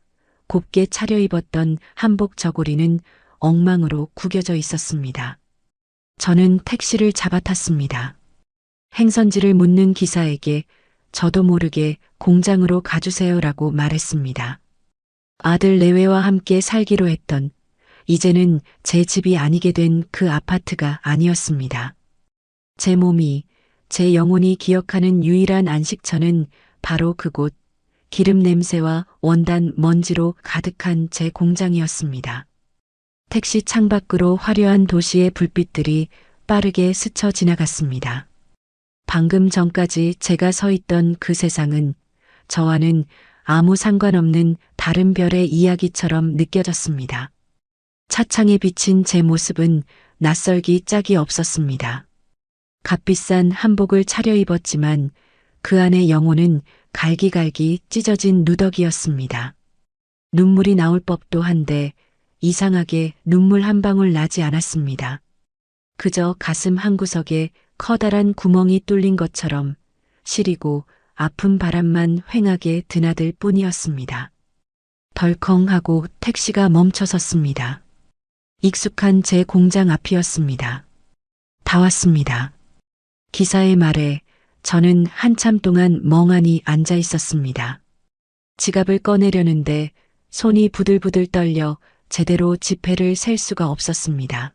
곱게 차려입었던 한복 저고리는 엉망으로 구겨져 있었습니다. 저는 택시를 잡아탔습니다. 행선지를 묻는 기사에게 저도 모르게 공장으로 가주세요라고 말했습니다. 아들 내외와 함께 살기로 했던, 이제는 제 집이 아니게 된 그 아파트가 아니었습니다. 제 몸이, 제 영혼이 기억하는 유일한 안식처는 바로 그곳, 기름 냄새와 원단 먼지로 가득한 제 공장이었습니다. 택시 창밖으로 화려한 도시의 불빛들이 빠르게 스쳐 지나갔습니다. 방금 전까지 제가 서 있던 그 세상은 저와는 아무 상관없는 다른 별의 이야기처럼 느껴졌습니다. 차창에 비친 제 모습은 낯설기 짝이 없었습니다. 값비싼 한복을 차려입었지만 그 안의 영혼은 갈기갈기 찢어진 누더기였습니다. 눈물이 나올 법도 한데 이상하게 눈물 한 방울 나지 않았습니다. 그저 가슴 한구석에 커다란 구멍이 뚫린 것처럼 시리고 아픈 바람만 휑하게 드나들 뿐이었습니다. 덜컹하고 택시가 멈춰섰습니다. 익숙한 제 공장 앞이었습니다. 다 왔습니다. 기사의 말에 저는 한참 동안 멍하니 앉아 있었습니다. 지갑을 꺼내려는데 손이 부들부들 떨려 제대로 지폐를 셀 수가 없었습니다.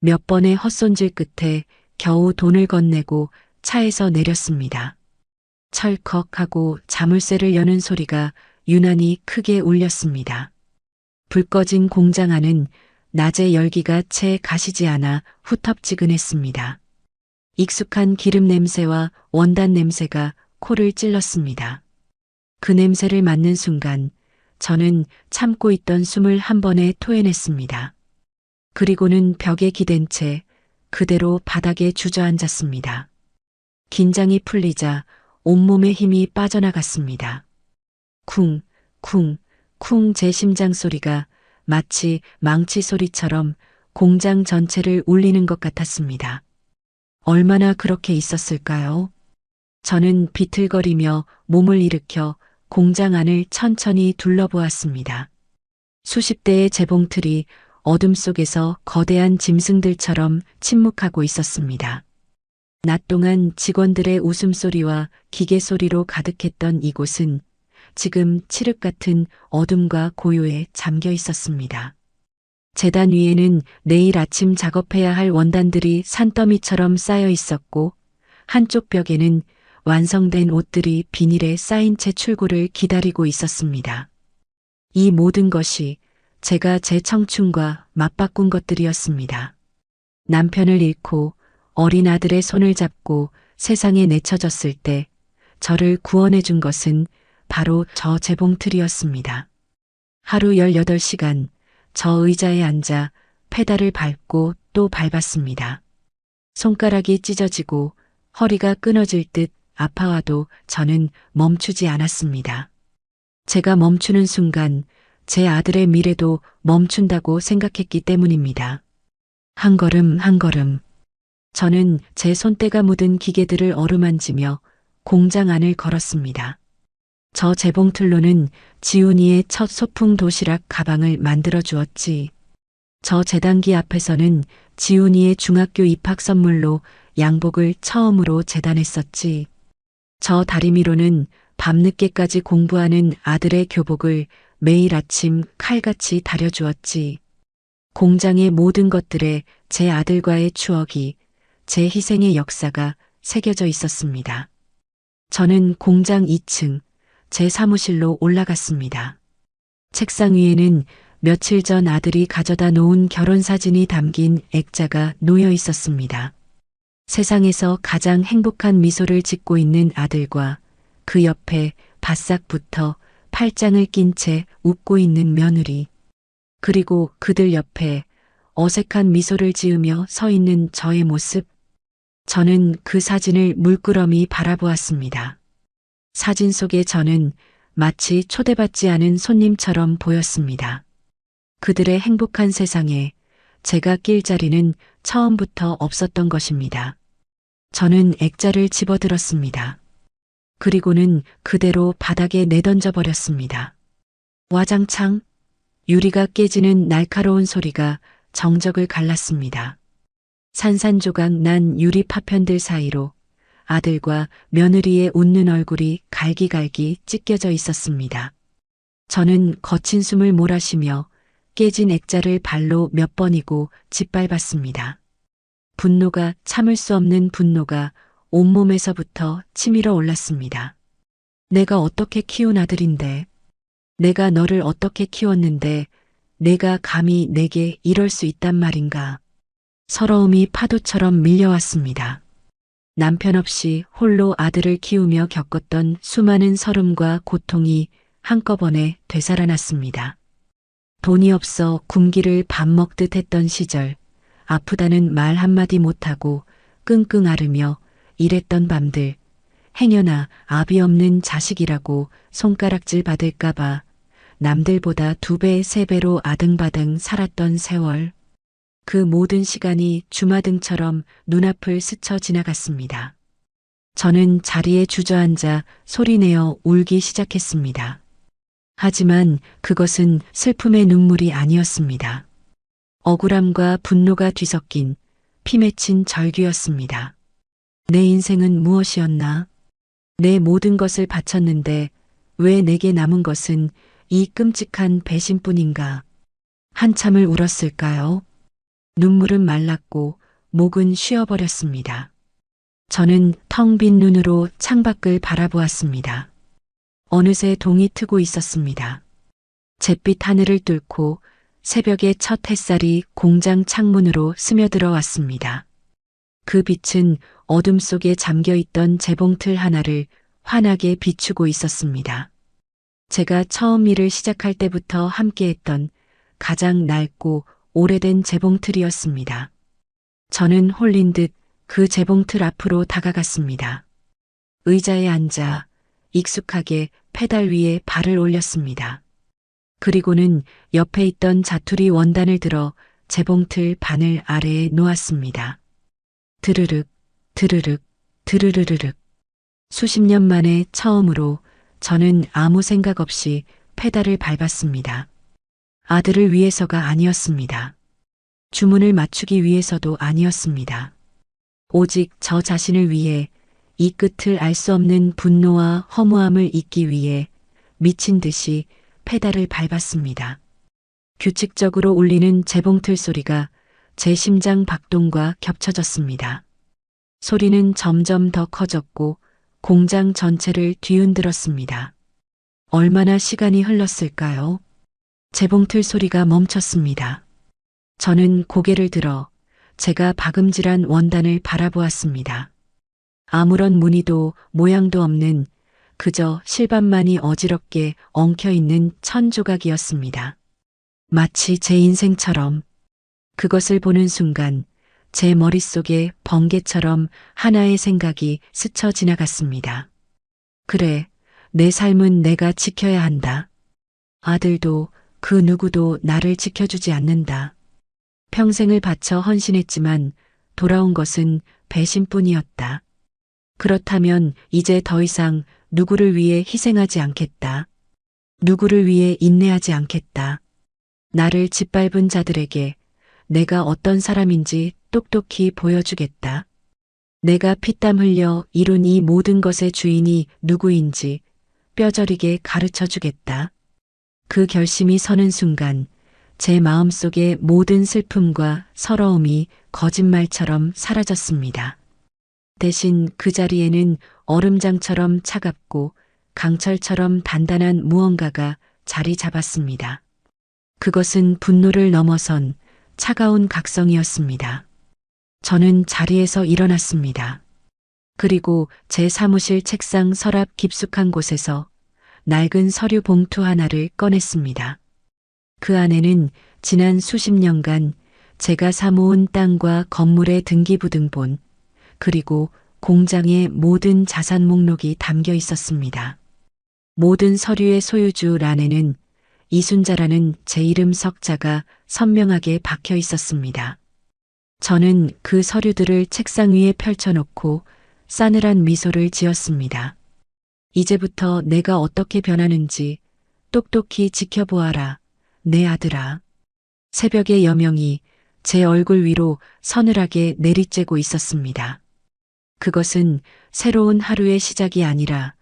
몇 번의 헛손질 끝에 겨우 돈을 건네고 차에서 내렸습니다. 철컥하고 자물쇠를 여는 소리가 유난히 크게 울렸습니다. 불 꺼진 공장 안은 낮에 열기가 채 가시지 않아 후텁지근했습니다. 익숙한 기름 냄새와 원단 냄새가 코를 찔렀습니다. 그 냄새를 맡는 순간 저는 참고 있던 숨을 한 번에 토해냈습니다. 그리고는 벽에 기댄 채 그대로 바닥에 주저앉았습니다. 긴장이 풀리자 온몸의 힘이 빠져나갔습니다. 쿵, 쿵, 쿵 제 심장 소리가 마치 망치 소리처럼 공장 전체를 울리는 것 같았습니다. 얼마나 그렇게 있었을까요? 저는 비틀거리며 몸을 일으켜 공장 안을 천천히 둘러보았습니다. 수십 대의 재봉틀이 어둠 속에서 거대한 짐승들처럼 침묵하고 있었습니다. 낮 동안 직원들의 웃음소리와 기계 소리로 가득했던 이곳은 지금 칠흑 같은 어둠과 고요에 잠겨 있었습니다. 재단 위에는 내일 아침 작업해야 할 원단들이 산더미처럼 쌓여 있었고, 한쪽 벽에는 완성된 옷들이 비닐에 쌓인 채 출고를 기다리고 있었습니다. 이 모든 것이 제가 제 청춘과 맞바꾼 것들이었습니다. 남편을 잃고 어린 아들의 손을 잡고 세상에 내쳐졌을 때 저를 구원해 준 것은 바로 저 재봉틀이었습니다. 하루 18시간 저 의자에 앉아 페달을 밟고 또 밟았습니다. 손가락이 찢어지고 허리가 끊어질 듯 아파와도 저는 멈추지 않았습니다. 제가 멈추는 순간 제 아들의 미래도 멈춘다고 생각했기 때문입니다. 한 걸음 한 걸음. 저는 제 손때가 묻은 기계들을 어루만지며 공장 안을 걸었습니다. 저 재봉틀로는 지훈이의 첫 소풍 도시락 가방을 만들어 주었지. 저 재단기 앞에서는 지훈이의 중학교 입학 선물로 양복을 처음으로 재단했었지. 저 다리미로는 밤늦게까지 공부하는 아들의 교복을 매일 아침 칼같이 다려주었지. 공장의 모든 것들에 제 아들과의 추억이, 제 희생의 역사가 새겨져 있었습니다. 저는 공장 2층, 제 사무실로 올라갔습니다. 책상 위에는 며칠 전 아들이 가져다 놓은 결혼사진이 담긴 액자가 놓여 있었습니다. 세상에서 가장 행복한 미소를 짓고 있는 아들과 그 옆에 바싹 붙어 팔짱을 낀 채 웃고 있는 며느리, 그리고 그들 옆에 어색한 미소를 지으며 서 있는 저의 모습. 저는 그 사진을 물끄러미 바라보았습니다. 사진 속의 저는 마치 초대받지 않은 손님처럼 보였습니다. 그들의 행복한 세상에 제가 낄 자리는 처음부터 없었던 것입니다. 저는 액자를 집어들었습니다. 그리고는 그대로 바닥에 내던져 버렸습니다. 와장창, 유리가 깨지는 날카로운 소리가 정적을 갈랐습니다. 산산조각 난 유리 파편들 사이로 아들과 며느리의 웃는 얼굴이 갈기갈기 찢겨져 있었습니다. 저는 거친 숨을 몰아쉬며 깨진 액자를 발로 몇 번이고 짓밟았습니다. 분노가, 참을 수 없는 분노가 온몸에서부터 치밀어 올랐습니다. 내가 어떻게 키운 아들인데, 내가 너를 어떻게 키웠는데 내가 감히 내게 이럴 수 있단 말인가. 서러움이 파도처럼 밀려왔습니다. 남편 없이 홀로 아들을 키우며 겪었던 수많은 서름과 고통이 한꺼번에 되살아났습니다. 돈이 없어 굶기를 밥 먹듯 했던 시절, 아프다는 말 한마디 못하고 끙끙 앓으며 일했던 밤들, 행여나 아비 없는 자식이라고 손가락질 받을까봐 남들보다 2배, 3배로 아등바등 살았던 세월. 그 모든 시간이 주마등처럼 눈앞을 스쳐 지나갔습니다. 저는 자리에 주저앉아 소리내어 울기 시작했습니다. 하지만 그것은 슬픔의 눈물이 아니었습니다. 억울함과 분노가 뒤섞인 피 맺힌 절규였습니다. 내 인생은 무엇이었나? 내 모든 것을 바쳤는데 왜 내게 남은 것은 이 끔찍한 배신뿐인가? 한참을 울었을까요? 눈물은 말랐고 목은 쉬어버렸습니다. 저는 텅 빈 눈으로 창밖을 바라보았습니다. 어느새 동이 트고 있었습니다. 잿빛 하늘을 뚫고 새벽의 첫 햇살이 공장 창문으로 스며들어 왔습니다. 그 빛은 어둠 속에 잠겨있던 재봉틀 하나를 환하게 비추고 있었습니다. 제가 처음 일을 시작할 때부터 함께했던 가장 낡고 오래된 재봉틀이었습니다. 저는 홀린 듯 그 재봉틀 앞으로 다가갔습니다. 의자에 앉아 익숙하게 페달 위에 발을 올렸습니다. 그리고는 옆에 있던 자투리 원단을 들어 재봉틀 바늘 아래에 놓았습니다. 드르륵, 드르륵, 드르르르륵. 수십 년 만에 처음으로 저는 아무 생각 없이 페달을 밟았습니다. 아들을 위해서가 아니었습니다. 주문을 맞추기 위해서도 아니었습니다. 오직 저 자신을 위해, 이 끝을 알 수 없는 분노와 허무함을 잊기 위해 미친 듯이 페달을 밟았습니다. 규칙적으로 울리는 재봉틀 소리가 제 심장 박동과 겹쳐졌습니다. 소리는 점점 더 커졌고 공장 전체를 뒤흔들었습니다. 얼마나 시간이 흘렀을까요? 재봉틀 소리가 멈췄습니다. 저는 고개를 들어 제가 박음질한 원단을 바라보았습니다. 아무런 무늬도 모양도 없는 그저 실밥만이 어지럽게 엉켜있는 천 조각이었습니다. 마치 제 인생처럼. 그것을 보는 순간 제 머릿속에 번개처럼 하나의 생각이 스쳐 지나갔습니다. 그래, 내 삶은 내가 지켜야 한다. 아들도 그 누구도 나를 지켜주지 않는다. 평생을 바쳐 헌신했지만 돌아온 것은 배신뿐이었다. 그렇다면 이제 더 이상 누구를 위해 희생하지 않겠다. 누구를 위해 인내하지 않겠다. 나를 짓밟은 자들에게 내가 어떤 사람인지 똑똑히 보여주겠다. 내가 피땀 흘려 이룬 이 모든 것의 주인이 누구인지 뼈저리게 가르쳐 주겠다. 그 결심이 서는 순간 제 마음속의 모든 슬픔과 서러움이 거짓말처럼 사라졌습니다. 대신 그 자리에는 얼음장처럼 차갑고 강철처럼 단단한 무언가가 자리 잡았습니다. 그것은 분노를 넘어선 차가운 각성이었습니다. 저는 자리에서 일어났습니다. 그리고 제 사무실 책상 서랍 깊숙한 곳에서 낡은 서류 봉투 하나를 꺼냈습니다. 그 안에는 지난 수십 년간 제가 사모은 땅과 건물의 등기부등본, 그리고 공장의 모든 자산 목록이 담겨 있었습니다. 모든 서류의 소유주란에는 이순자라는 제 이름 석자가 선명하게 박혀 있었습니다. 저는 그 서류들을 책상 위에 펼쳐놓고 싸늘한 미소를 지었습니다. 이제부터 내가 어떻게 변하는지 똑똑히 지켜보아라, 내 아들아. 새벽의 여명이 제 얼굴 위로 서늘하게 내리쬐고 있었습니다. 그것은 새로운 하루의 시작이 아니라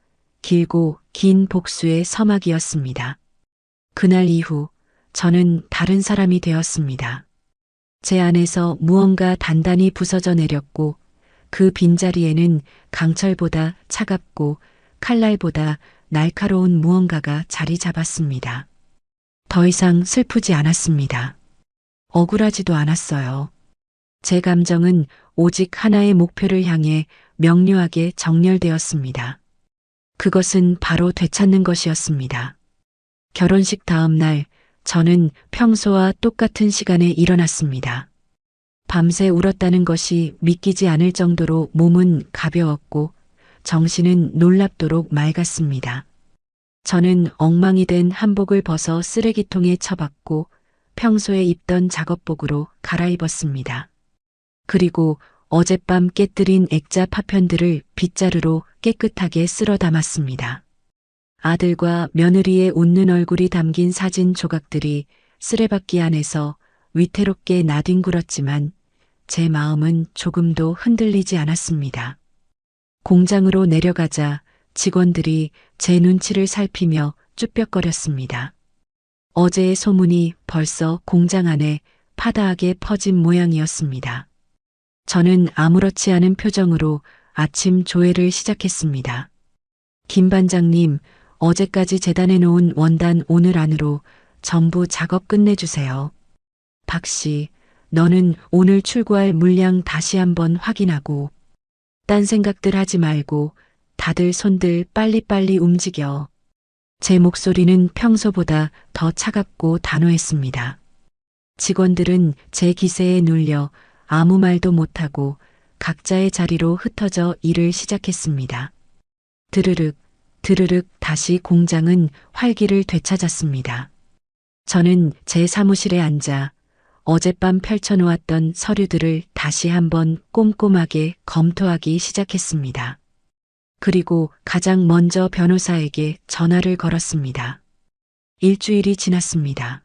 길고 긴 복수의 서막이었습니다. 그날 이후 저는 다른 사람이 되었습니다. 제 안에서 무언가 단단히 부서져 내렸고 그 빈자리에는 강철보다 차갑고 칼날보다 날카로운 무언가가 자리 잡았습니다. 더 이상 슬프지 않았습니다. 억울하지도 않았어요. 제 감정은 오직 하나의 목표를 향해 명료하게 정렬되었습니다. 그것은 바로 되찾는 것이었습니다. 결혼식 다음 날 저는 평소와 똑같은 시간에 일어났습니다. 밤새 울었다는 것이 믿기지 않을 정도로 몸은 가벼웠고 정신은 놀랍도록 맑았습니다. 저는 엉망이 된 한복을 벗어 쓰레기통에 처박고 평소에 입던 작업복으로 갈아입었습니다. 그리고 어젯밤 깨뜨린 액자 파편들을 빗자루로 깨끗하게 쓸어 담았습니다. 아들과 며느리의 웃는 얼굴이 담긴 사진 조각들이 쓰레받기 안에서 위태롭게 나뒹굴었지만 제 마음은 조금도 흔들리지 않았습니다. 공장으로 내려가자 직원들이 제 눈치를 살피며 쭈뼛거렸습니다. 어제의 소문이 벌써 공장 안에 파다하게 퍼진 모양이었습니다. 저는 아무렇지 않은 표정으로 아침 조회를 시작했습니다. 김 반장님, 어제까지 재단해 놓은 원단 오늘 안으로 전부 작업 끝내주세요. 박 씨, 너는 오늘 출고할 물량 다시 한번 확인하고 딴 생각들 하지 말고 다들 손들 빨리빨리 움직여. 제 목소리는 평소보다 더 차갑고 단호했습니다. 직원들은 제 기세에 눌려 아무 말도 못하고 각자의 자리로 흩어져 일을 시작했습니다. 드르륵, 드르륵 다시 공장은 활기를 되찾았습니다. 저는 제 사무실에 앉아 어젯밤 펼쳐놓았던 서류들을 다시 한번 꼼꼼하게 검토하기 시작했습니다. 그리고 가장 먼저 변호사에게 전화를 걸었습니다. 일주일이 지났습니다.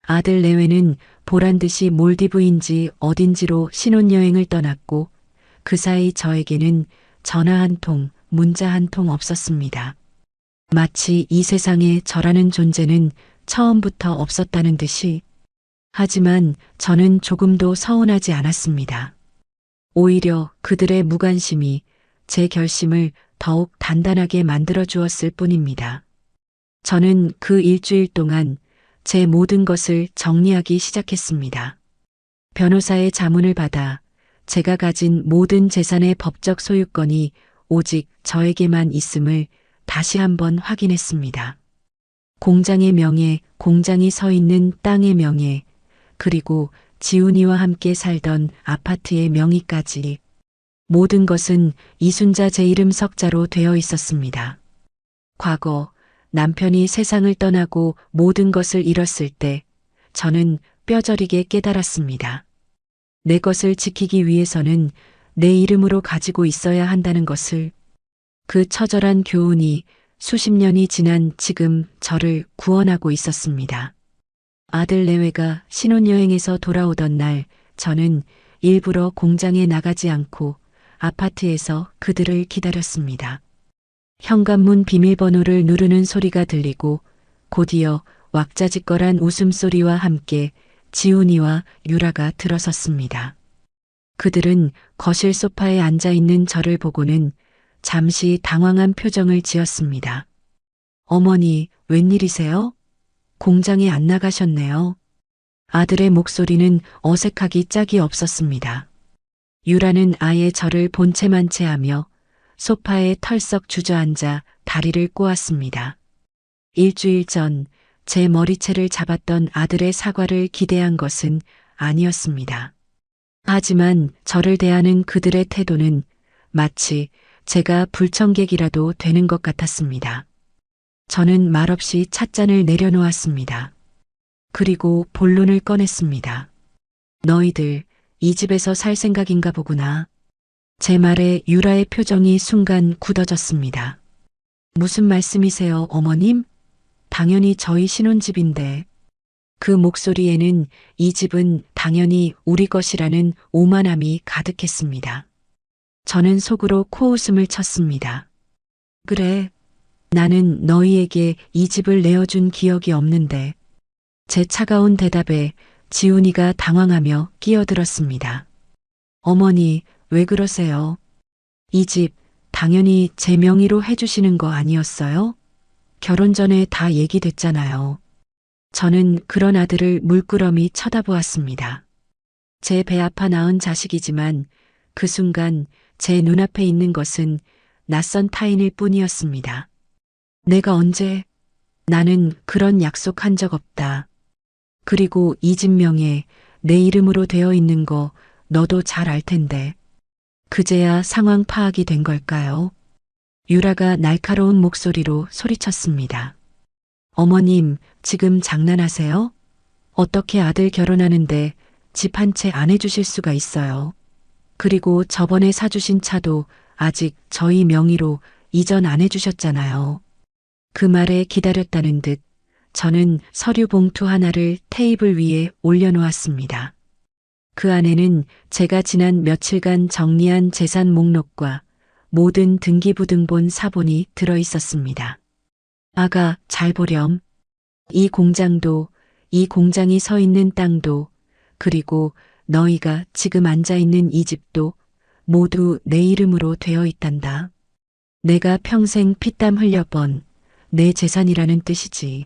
아들 내외는 보란듯이 몰디브인지 어딘지로 신혼여행을 떠났고 그 사이 저에게는 전화 한 통, 문자 한 통 없었습니다. 마치 이 세상에 저라는 존재는 처음부터 없었다는 듯이. 하지만 저는 조금도 서운하지 않았습니다. 오히려 그들의 무관심이 제 결심을 더욱 단단하게 만들어 주었을 뿐입니다. 저는 그 일주일 동안 제 모든 것을 정리하기 시작했습니다. 변호사의 자문을 받아 제가 가진 모든 재산의 법적 소유권이 오직 저에게만 있음을 다시 한번 확인했습니다. 공장의 명예, 공장이 서 있는 땅의 명예, 그리고 지훈이와 함께 살던 아파트의 명의까지 모든 것은 이순자 제 이름 석자로 되어 있었습니다. 과거 남편이 세상을 떠나고 모든 것을 잃었을 때 저는 뼈저리게 깨달았습니다. 내 것을 지키기 위해서는 내 이름으로 가지고 있어야 한다는 것을. 그 처절한 교훈이 수십 년이 지난 지금 저를 구원하고 있었습니다. 아들 내외가 신혼여행에서 돌아오던 날 저는 일부러 공장에 나가지 않고 아파트에서 그들을 기다렸습니다. 현관문 비밀번호를 누르는 소리가 들리고 곧이어 왁자지껄한 웃음소리와 함께 지훈이와 유라가 들어섰습니다. 그들은 거실 소파에 앉아있는 저를 보고는 잠시 당황한 표정을 지었습니다. 어머니, 웬일이세요? 공장에 안 나가셨네요. 아들의 목소리는 어색하기 짝이 없었습니다. 유라는 아예 저를 본체만 채하며 소파에 털썩 주저앉아 다리를 꼬았습니다. 일주일 전 제 머리채를 잡았던 아들의 사과를 기대한 것은 아니었습니다. 하지만 저를 대하는 그들의 태도는 마치 제가 불청객이라도 되는 것 같았습니다. 저는 말없이 찻잔을 내려놓았습니다. 그리고 본론을 꺼냈습니다. 너희들 이 집에서 살 생각인가 보구나. 제 말에 유라의 표정이 순간 굳어졌습니다. 무슨 말씀이세요, 어머님? 당연히 저희 신혼집인데. 그 목소리에는 이 집은 당연히 우리 것이라는 오만함이 가득했습니다. 저는 속으로 코웃음을 쳤습니다. 그래, 나는 너희에게 이 집을 내어준 기억이 없는데. 제 차가운 대답에 지훈이가 당황하며 끼어들었습니다. 어머니, 왜 그러세요? 이 집 당연히 제 명의로 해주시는 거 아니었어요? 결혼 전에 다 얘기됐잖아요. 저는 그런 아들을 물끄러미 쳐다보았습니다. 제 배 아파 낳은 자식이지만 그 순간 제 눈앞에 있는 것은 낯선 타인일 뿐이었습니다. 내가 언제? 나는 그런 약속한 적 없다. 그리고 이 집 명에 내 이름으로 되어 있는 거 너도 잘 알 텐데. 그제야 상황 파악이 된 걸까요? 유라가 날카로운 목소리로 소리쳤습니다. 어머님, 지금 장난하세요? 어떻게 아들 결혼하는데 집 한 채 안 해주실 수가 있어요? 그리고 저번에 사주신 차도 아직 저희 명의로 이전 안 해주셨잖아요. 그 말에 기다렸다는 듯 저는 서류 봉투 하나를 테이블 위에 올려놓았습니다. 그 안에는 제가 지난 며칠간 정리한 재산 목록과 모든 등기부등본 사본이 들어 있었습니다. 아가, 잘 보렴. 이 공장도, 이 공장이 서 있는 땅도, 그리고 너희가 지금 앉아 있는 이 집도 모두 내 이름으로 되어 있단다. 내가 평생 피땀 흘려 번 내 재산이라는 뜻이지.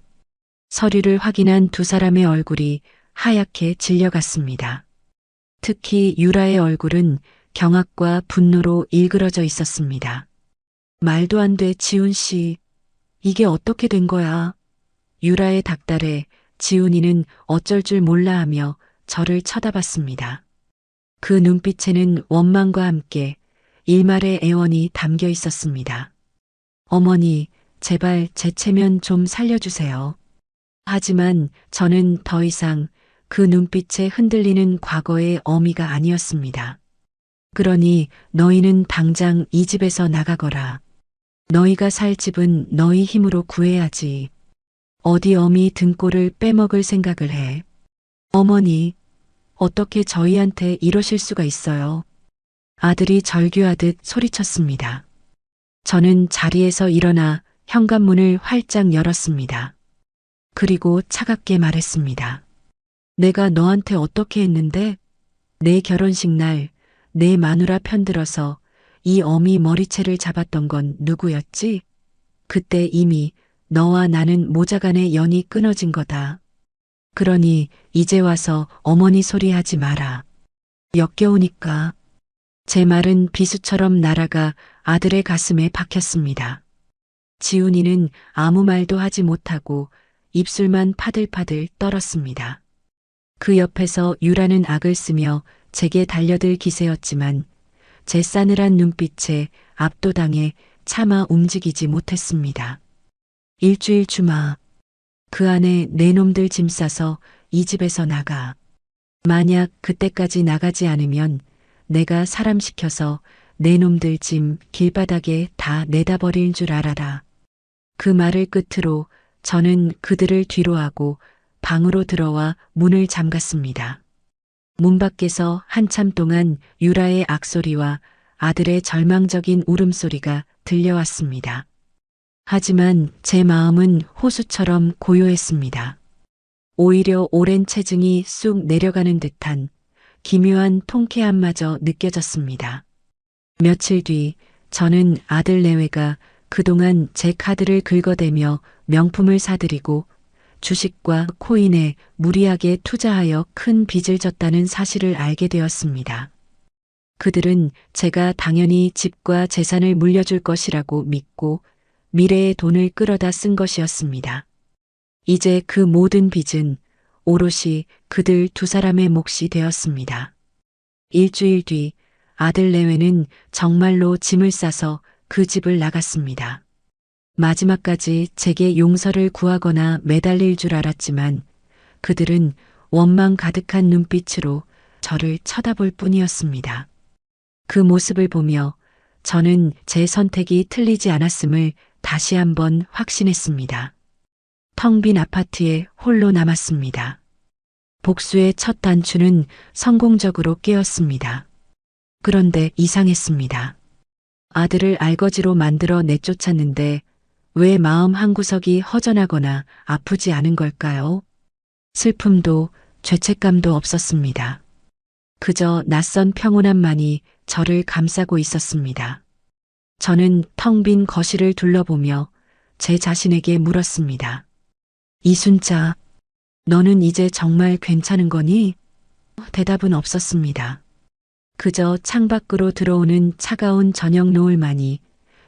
서류를 확인한 두 사람의 얼굴이 하얗게 질려갔습니다. 특히 유라의 얼굴은 경악과 분노로 일그러져 있었습니다. 말도 안 돼, 지훈 씨. 이게 어떻게 된 거야? 유라의 닭달에 지훈이는 어쩔 줄 몰라 하며 저를 쳐다봤습니다. 그 눈빛에는 원망과 함께 일말의 애원이 담겨 있었습니다. 어머니, 제발 제 체면 좀 살려주세요. 하지만 저는 더 이상 그 눈빛에 흔들리는 과거의 어미가 아니었습니다. 그러니 너희는 당장 이 집에서 나가거라. 너희가 살 집은 너희 힘으로 구해야지. 어디 어미 등골을 빼먹을 생각을 해. 어머니, 어떻게 저희한테 이러실 수가 있어요? 아들이 절규하듯 소리쳤습니다. 저는 자리에서 일어나 현관문을 활짝 열었습니다. 그리고 차갑게 말했습니다. 내가 너한테 어떻게 했는데? 내 결혼식 날 내 마누라 편들어서 이 어미 머리채를 잡았던 건 누구였지? 그때 이미 너와 나는 모자간의 연이 끊어진 거다. 그러니 이제 와서 어머니 소리 하지 마라. 역겨우니까. 제 말은 비수처럼 날아가 아들의 가슴에 박혔습니다. 지훈이는 아무 말도 하지 못하고 입술만 파들파들 떨었습니다. 그 옆에서 유라는 악을 쓰며 제게 달려들 기세였지만 제 싸늘한 눈빛에 압도당해 차마 움직이지 못했습니다. 일주일 주마. 그 안에 내 놈들 짐 싸서 이 집에서 나가. 만약 그때까지 나가지 않으면 내가 사람 시켜서 내 놈들 짐 길바닥에 다 내다 버릴 줄 알아라. 그 말을 끝으로 저는 그들을 뒤로하고 방으로 들어와 문을 잠갔습니다. 문 밖에서 한참 동안 유라의 악소리와 아들의 절망적인 울음소리가 들려왔습니다. 하지만 제 마음은 호수처럼 고요했습니다. 오히려 오랜 체증이 쑥 내려가는 듯한 기묘한 통쾌함마저 느껴졌습니다. 며칠 뒤 저는 아들 내외가 그동안 제 카드를 긁어대며 명품을 사들이고 주식과 코인에 무리하게 투자하여 큰 빚을 졌다는 사실을 알게 되었습니다. 그들은 제가 당연히 집과 재산을 물려줄 것이라고 믿고 미래의 돈을 끌어다 쓴 것이었습니다. 이제 그 모든 빚은 오롯이 그들 두 사람의 몫이 되었습니다. 일주일 뒤 아들 내외는 정말로 짐을 싸서 그 집을 나갔습니다. 마지막까지 제게 용서를 구하거나 매달릴 줄 알았지만 그들은 원망 가득한 눈빛으로 저를 쳐다볼 뿐이었습니다. 그 모습을 보며 저는 제 선택이 틀리지 않았음을 다시 한번 확신했습니다. 텅 빈 아파트에 홀로 남았습니다. 복수의 첫 단추는 성공적으로 깨었습니다. 그런데 이상했습니다. 아들을 알거지로 만들어 내쫓았는데 왜 마음 한구석이 허전하거나 아프지 않은 걸까요? 슬픔도 죄책감도 없었습니다. 그저 낯선 평온함만이 저를 감싸고 있었습니다. 저는 텅 빈 거실을 둘러보며 제 자신에게 물었습니다. 이순자, 너는 이제 정말 괜찮은 거니? 대답은 없었습니다. 그저 창밖으로 들어오는 차가운 저녁 노을만이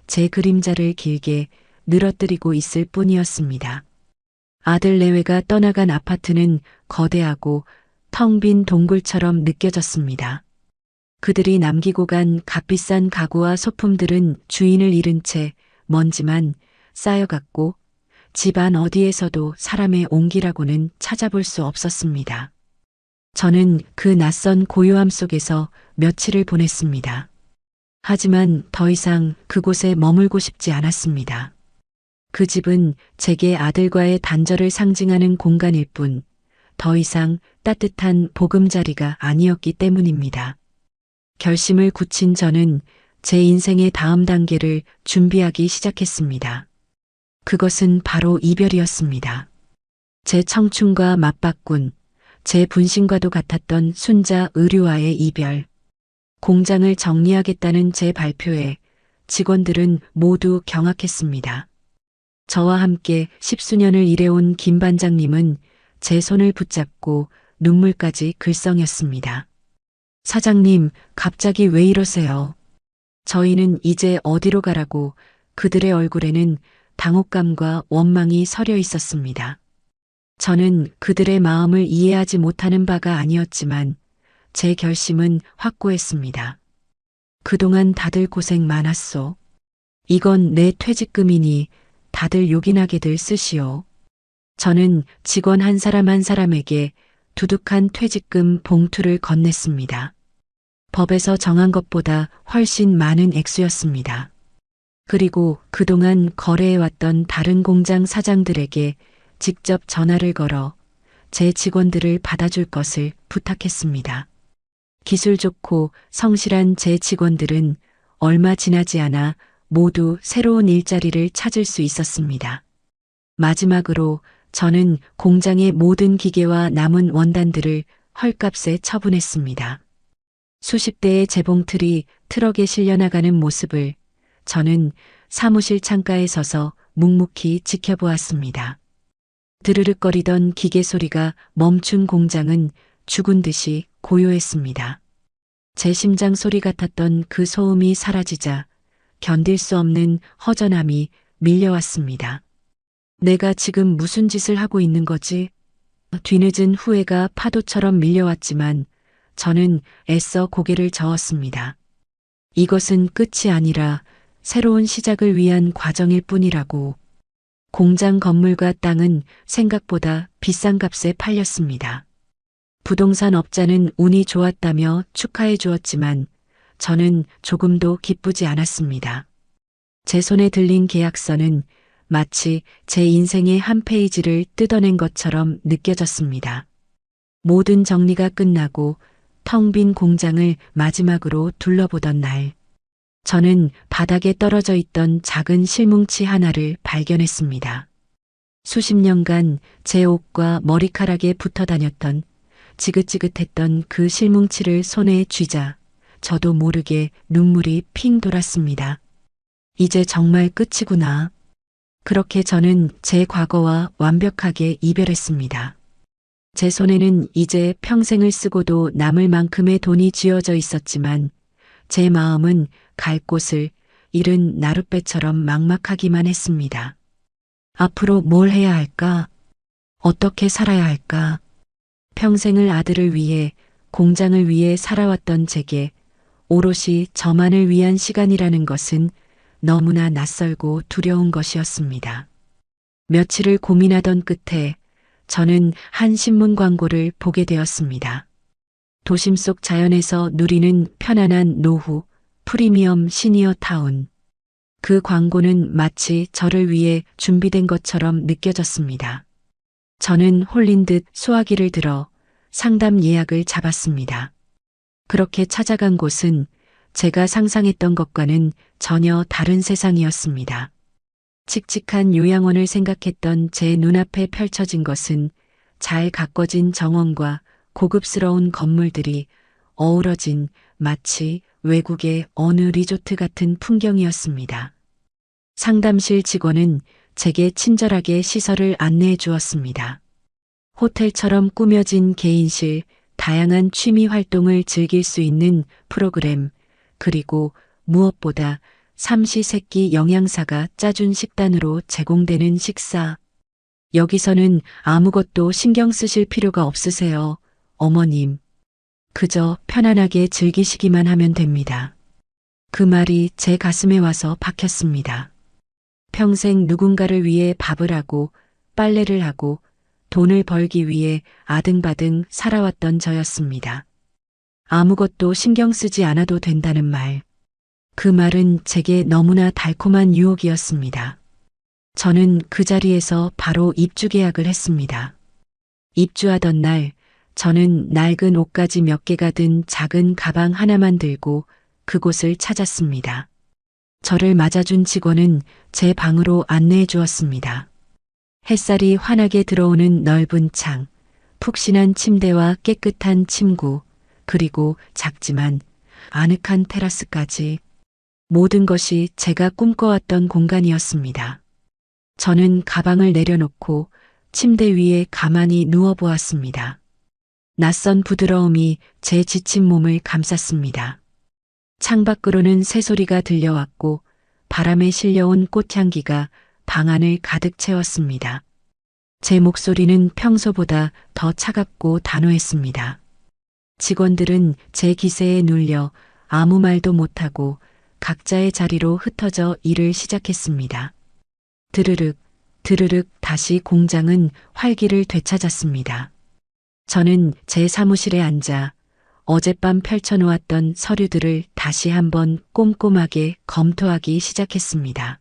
제 그림자를 길게 늘어뜨리고 있을 뿐이었습니다. 아들 내외가 떠나간 아파트는 거대하고 텅 빈 동굴처럼 느껴졌습니다. 그들이 남기고 간 값비싼 가구와 소품들은 주인을 잃은 채 먼지만 쌓여갔고 집안 어디에서도 사람의 온기라고는 찾아볼 수 없었습니다. 저는 그 낯선 고요함 속에서 며칠을 보냈습니다. 하지만 더 이상 그곳에 머물고 싶지 않았습니다. 그 집은 제게 아들과의 단절을 상징하는 공간일 뿐 더 이상 따뜻한 보금자리가 아니었기 때문입니다. 결심을 굳힌 저는 제 인생의 다음 단계를 준비하기 시작했습니다. 그것은 바로 이별이었습니다. 제 청춘과 맞바꾼, 제 분신과도 같았던 순자 의류와의 이별. 공장을 정리하겠다는 제 발표에 직원들은 모두 경악했습니다. 저와 함께 10수년을 일해온 김 반장님은 제 손을 붙잡고 눈물까지 글썽였습니다. 사장님, 갑자기 왜 이러세요? 저희는 이제 어디로 가라고 그들의 얼굴에는 당혹감과 원망이 서려 있었습니다. 저는 그들의 마음을 이해하지 못하는 바가 아니었지만 제 결심은 확고했습니다. 그동안 다들 고생 많았소. 이건 내 퇴직금이니 다들 요긴하게들 쓰시오. 저는 직원 한 사람 한 사람에게 두둑한 퇴직금 봉투를 건넸습니다. 법에서 정한 것보다 훨씬 많은 액수였습니다. 그리고 그동안 거래해왔던 다른 공장 사장들에게 직접 전화를 걸어 제 직원들을 받아줄 것을 부탁했습니다. 기술 좋고 성실한 제 직원들은 얼마 지나지 않아 모두 새로운 일자리를 찾을 수 있었습니다. 마지막으로 저는 공장의 모든 기계와 남은 원단들을 헐값에 처분했습니다. 수십 대의 재봉틀이 트럭에 실려나가는 모습을 저는 사무실 창가에 서서 묵묵히 지켜보았습니다. 드르륵거리던 기계 소리가 멈춘 공장은 죽은 듯이 고요했습니다. 제 심장 소리 같았던 그 소음이 사라지자 견딜 수 없는 허전함이 밀려왔습니다. 내가 지금 무슨 짓을 하고 있는 거지? 뒤늦은 후회가 파도처럼 밀려왔지만 저는 애써 고개를 저었습니다. 이것은 끝이 아니라 새로운 시작을 위한 과정일 뿐이라고. 공장 건물과 땅은 생각보다 비싼 값에 팔렸습니다. 부동산 업자는 운이 좋았다며 축하해 주었지만 저는 조금도 기쁘지 않았습니다. 제 손에 들린 계약서는 마치 제 인생의 한 페이지를 뜯어낸 것처럼 느껴졌습니다. 모든 정리가 끝나고 텅 빈 공장을 마지막으로 둘러보던 날, 저는 바닥에 떨어져 있던 작은 실뭉치 하나를 발견했습니다. 수십 년간 제 옷과 머리카락에 붙어 다녔던 지긋지긋했던 그 실뭉치를 손에 쥐자 저도 모르게 눈물이 핑 돌았습니다. 이제 정말 끝이구나. 그렇게 저는 제 과거와 완벽하게 이별했습니다. 제 손에는 이제 평생을 쓰고도 남을 만큼의 돈이 쥐어져 있었지만 제 마음은 갈 곳을 잃은 나룻배처럼 막막하기만 했습니다. 앞으로 뭘 해야 할까? 어떻게 살아야 할까? 평생을 아들을 위해, 공장을 위해 살아왔던 제게 오롯이 저만을 위한 시간이라는 것은 너무나 낯설고 두려운 것이었습니다. 며칠을 고민하던 끝에 저는 한 신문 광고를 보게 되었습니다. 도심 속 자연에서 누리는 편안한 노후, 프리미엄 시니어 타운. 그 광고는 마치 저를 위해 준비된 것처럼 느껴졌습니다. 저는 홀린 듯 수화기를 들어 상담 예약을 잡았습니다. 그렇게 찾아간 곳은 제가 상상했던 것과는 전혀 다른 세상이었습니다. 칙칙한 요양원을 생각했던 제 눈앞에 펼쳐진 것은 잘 가꿔진 정원과 고급스러운 건물들이 어우러진 마치 외국의 어느 리조트 같은 풍경이었습니다. 상담실 직원은 제게 친절하게 시설을 안내해 주었습니다. 호텔처럼 꾸며진 개인실, 다양한 취미 활동을 즐길 수 있는 프로그램, 그리고 무엇보다 삼시세끼 영양사가 짜준 식단으로 제공되는 식사. 여기서는 아무것도 신경 쓰실 필요가 없으세요, 어머님. 그저 편안하게 즐기시기만 하면 됩니다. 그 말이 제 가슴에 와서 박혔습니다. 평생 누군가를 위해 밥을 하고 빨래를 하고 돈을 벌기 위해 아등바등 살아왔던 저였습니다. 아무것도 신경 쓰지 않아도 된다는 말. 그 말은 제게 너무나 달콤한 유혹이었습니다. 저는 그 자리에서 바로 입주 계약을 했습니다. 입주하던 날, 저는 낡은 옷가지 몇 개가 든 작은 가방 하나만 들고 그곳을 찾았습니다. 저를 맞아준 직원은 제 방으로 안내해 주었습니다. 햇살이 환하게 들어오는 넓은 창, 푹신한 침대와 깨끗한 침구, 그리고 작지만 아늑한 테라스까지 모든 것이 제가 꿈꿔왔던 공간이었습니다. 저는 가방을 내려놓고 침대 위에 가만히 누워보았습니다. 낯선 부드러움이 제 지친 몸을 감쌌습니다. 창밖으로는 새소리가 들려왔고 바람에 실려온 꽃향기가 방 안을 가득 채웠습니다. 제 목소리는 평소보다 더 차갑고 단호했습니다. 직원들은 제 기세에 눌려 아무 말도 못하고 각자의 자리로 흩어져 일을 시작했습니다. 드르륵, 드르륵 다시 공장은 활기를 되찾았습니다. 저는 제 사무실에 앉아 어젯밤 펼쳐놓았던 서류들을 다시 한번 꼼꼼하게 검토하기 시작했습니다.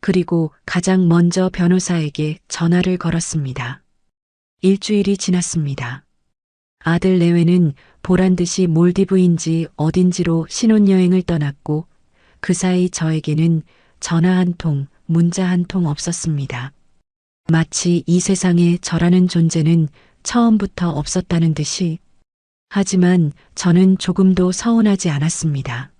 그리고 가장 먼저 변호사에게 전화를 걸었습니다. 일주일이 지났습니다. 아들 내외는 보란듯이 몰디브인지 어딘지로 신혼여행을 떠났고 그 사이 저에게는 전화 한 통, 문자 한 통 없었습니다. 마치 이 세상에 저라는 존재는 처음부터 없었다는 듯이. 하지만 저는 조금도 서운하지 않았습니다.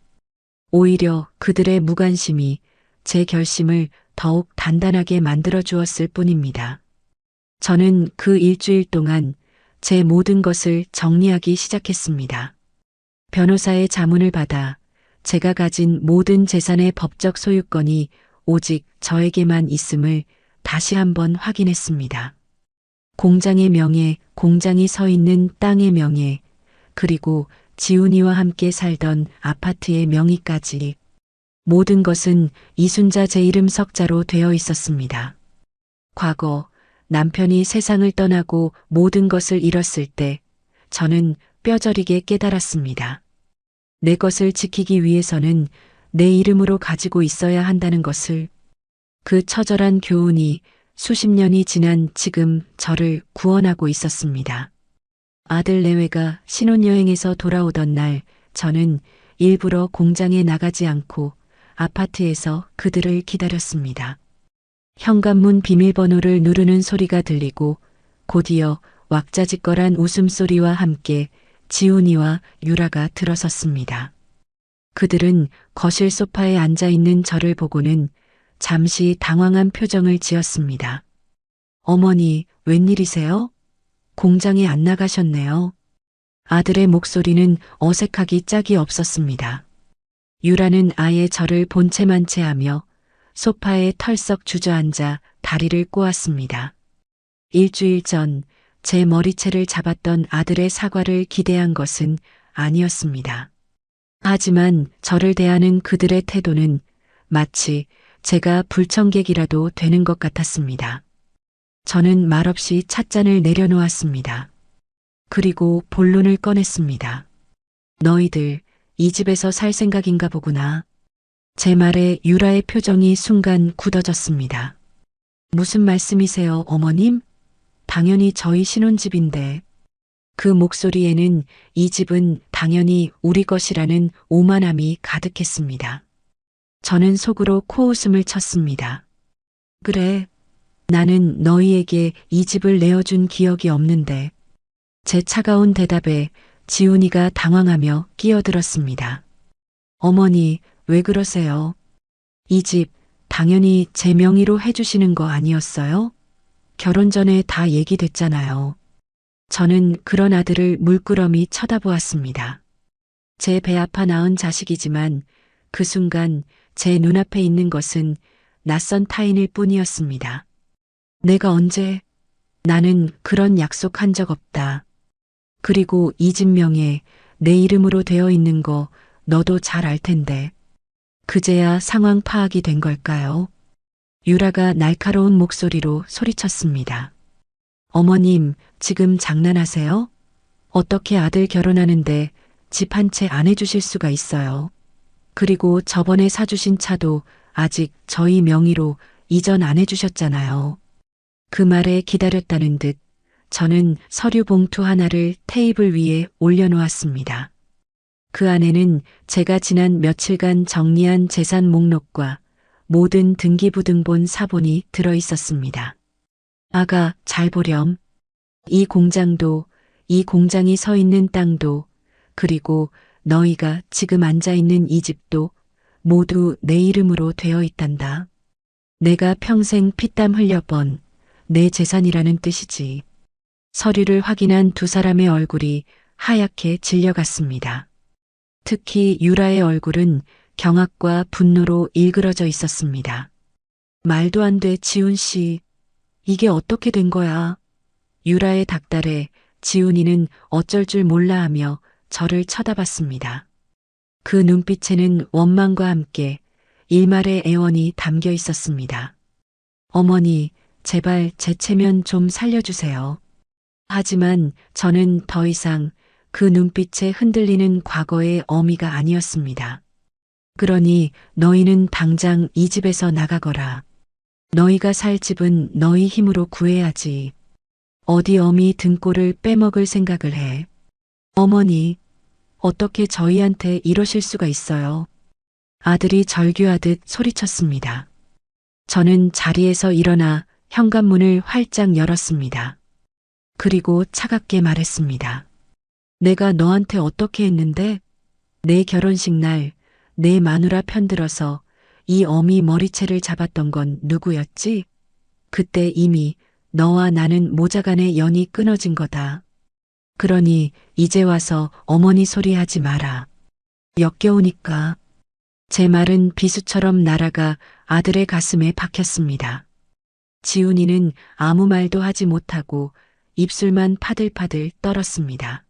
오히려 그들의 무관심이 제 결심을 더욱 단단하게 만들어 주었을 뿐입니다. 저는 그 일주일 동안 제 모든 것을 정리하기 시작했습니다. 변호사의 자문을 받아 제가 가진 모든 재산의 법적 소유권이 오직 저에게만 있음을 다시 한번 확인했습니다. 공장의 명예, 공장이 서 있는 땅의 명예, 그리고 지훈이와 함께 살던 아파트의 명의까지 모든 것은 이순자 제 이름 석자로 되어 있었습니다. 과거 남편이 세상을 떠나고 모든 것을 잃었을 때 저는 뼈저리게 깨달았습니다. 내 것을 지키기 위해서는 내 이름으로 가지고 있어야 한다는 것을. 그 처절한 교훈이 수십 년이 지난 지금 저를 구원하고 있었습니다. 아들 내외가 신혼여행에서 돌아오던 날 저는 일부러 공장에 나가지 않고 아파트에서 그들을 기다렸습니다. 현관문 비밀번호를 누르는 소리가 들리고 곧이어 왁자지껄한 웃음소리와 함께 지훈이와 유라가 들어섰습니다. 그들은 거실 소파에 앉아있는 저를 보고는 잠시 당황한 표정을 지었습니다. 어머니, 웬일이세요? 공장에 안 나가셨네요. 아들의 목소리는 어색하기 짝이 없었습니다. 유라는 아예 저를 본체만 채하며 소파에 털썩 주저앉아 다리를 꼬았습니다. 일주일 전 제 머리채를 잡았던 아들의 사과를 기대한 것은 아니었습니다. 하지만 저를 대하는 그들의 태도는 마치 제가 불청객이라도 되는 것 같았습니다. 저는 말없이 찻잔을 내려놓았습니다. 그리고 본론을 꺼냈습니다. 너희들 이 집에서 살 생각인가 보구나. 제 말에 유라의 표정이 순간 굳어졌습니다. 무슨 말씀이세요, 어머님? 당연히 저희 신혼집인데. 그 목소리에는 이 집은 당연히 우리 것이라는 오만함이 가득했습니다. 저는 속으로 코웃음을 쳤습니다. 그래, 나는 너희에게 이 집을 내어준 기억이 없는데. 제 차가운 대답에 지훈이가 당황하며 끼어들었습니다. 어머니, 왜 그러세요? 이 집 당연히 제 명의로 해주시는 거 아니었어요? 결혼 전에 다 얘기됐잖아요. 저는 그런 아들을 물끄러미 쳐다보았습니다. 제 배 아파 낳은 자식이지만 그 순간 제 눈앞에 있는 것은 낯선 타인일 뿐이었습니다. 내가 언제? 나는 그런 약속한 적 없다. 그리고 이 집 명에 내 이름으로 되어 있는 거 너도 잘 알 텐데. 그제야 상황 파악이 된 걸까요? 유라가 날카로운 목소리로 소리쳤습니다. 어머님, 지금 장난하세요? 어떻게 아들 결혼하는데 집 한 채 안 해주실 수가 있어요? 그리고 저번에 사주신 차도 아직 저희 명의로 이전 안 해주셨잖아요. 그 말에 기다렸다는 듯 저는 서류 봉투 하나를 테이블 위에 올려놓았습니다. 그 안에는 제가 지난 며칠간 정리한 재산 목록과 모든 등기부등본 사본이 들어 있었습니다. 아가, 잘 보렴. 이 공장도, 이 공장이 서 있는 땅도, 그리고 너희가 지금 앉아 있는 이 집도 모두 내 이름으로 되어 있단다. 내가 평생 피땀 흘려 번 내 재산이라는 뜻이지. 서류를 확인한 두 사람의 얼굴이 하얗게 질려갔습니다. 특히 유라의 얼굴은 경악과 분노로 일그러져 있었습니다. 말도 안 돼, 지훈 씨. 이게 어떻게 된 거야? 유라의 닭달에 지훈이는 어쩔 줄 몰라 하며 저를 쳐다봤습니다. 그 눈빛에는 원망과 함께 일말의 애원이 담겨 있었습니다. 어머니, 제발 제 체면 좀 살려주세요. 하지만 저는 더 이상 그 눈빛에 흔들리는 과거의 어미가 아니었습니다. 그러니 너희는 당장 이 집에서 나가거라. 너희가 살 집은 너희 힘으로 구해야지. 어디 어미 등골을 빼먹을 생각을 해. 어머니, 어떻게 저희한테 이러실 수가 있어요? 아들이 절규하듯 소리쳤습니다. 저는 자리에서 일어나 현관문을 활짝 열었습니다. 그리고 차갑게 말했습니다. 내가 너한테 어떻게 했는데? 내 결혼식 날 내 마누라 편들어서 이 어미 머리채를 잡았던 건 누구였지? 그때 이미 너와 나는 모자간의 연이 끊어진 거다. 그러니 이제 와서 어머니 소리 하지 마라. 역겨우니까. 제 말은 비수처럼 날아가 아들의 가슴에 박혔습니다. 지훈이는 아무 말도 하지 못하고 입술만 파들파들 떨었습니다.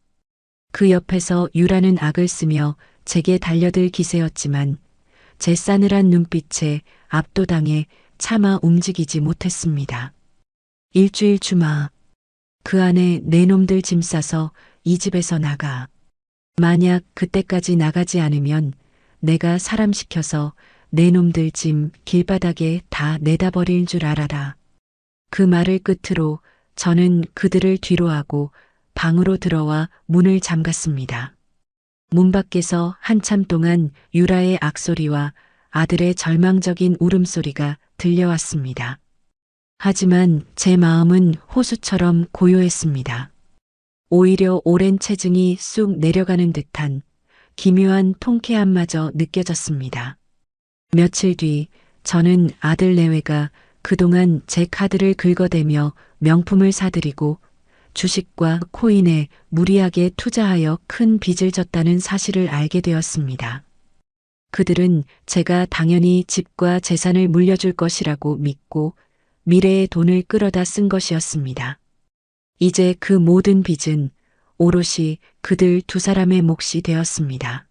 그 옆에서 유라는 악을 쓰며 제게 달려들 기세였지만 제 싸늘한 눈빛에 압도당해 차마 움직이지 못했습니다. 일주일 주마. 그 안에 내 놈들 짐 싸서 이 집에서 나가. 만약 그때까지 나가지 않으면 내가 사람 시켜서 내 놈들 짐 길바닥에 다 내다 버릴 줄 알아라. 그 말을 끝으로 저는 그들을 뒤로하고 방으로 들어와 문을 잠갔습니다. 문 밖에서 한참 동안 유라의 악소리와 아들의 절망적인 울음소리가 들려왔습니다. 하지만 제 마음은 호수처럼 고요했습니다. 오히려 오랜 체증이 쑥 내려가는 듯한 기묘한 통쾌함마저 느껴졌습니다. 며칠 뒤 저는 아들 내외가 그동안 제 카드를 긁어대며 명품을 사들이고 주식과 코인에 무리하게 투자하여 큰 빚을 졌다는 사실을 알게 되었습니다. 그들은 제가 당연히 집과 재산을 물려줄 것이라고 믿고 미래의 돈을 끌어다 쓴 것이었습니다. 이제 그 모든 빚은 오롯이 그들 두 사람의 몫이 되었습니다.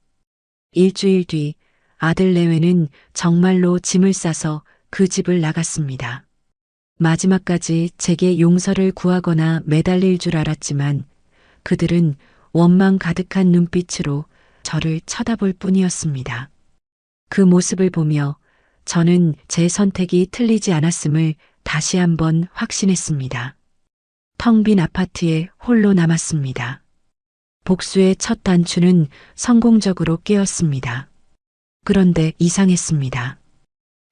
일주일 뒤 아들 내외는 정말로 짐을 싸서 그 집을 나갔습니다. 마지막까지 제게 용서를 구하거나 매달릴 줄 알았지만 그들은 원망 가득한 눈빛으로 저를 쳐다볼 뿐이었습니다. 그 모습을 보며 저는 제 선택이 틀리지 않았음을 다시 한번 확신했습니다. 텅 빈 아파트에 홀로 남았습니다. 복수의 첫 단추는 성공적으로 깨었습니다. 그런데 이상했습니다.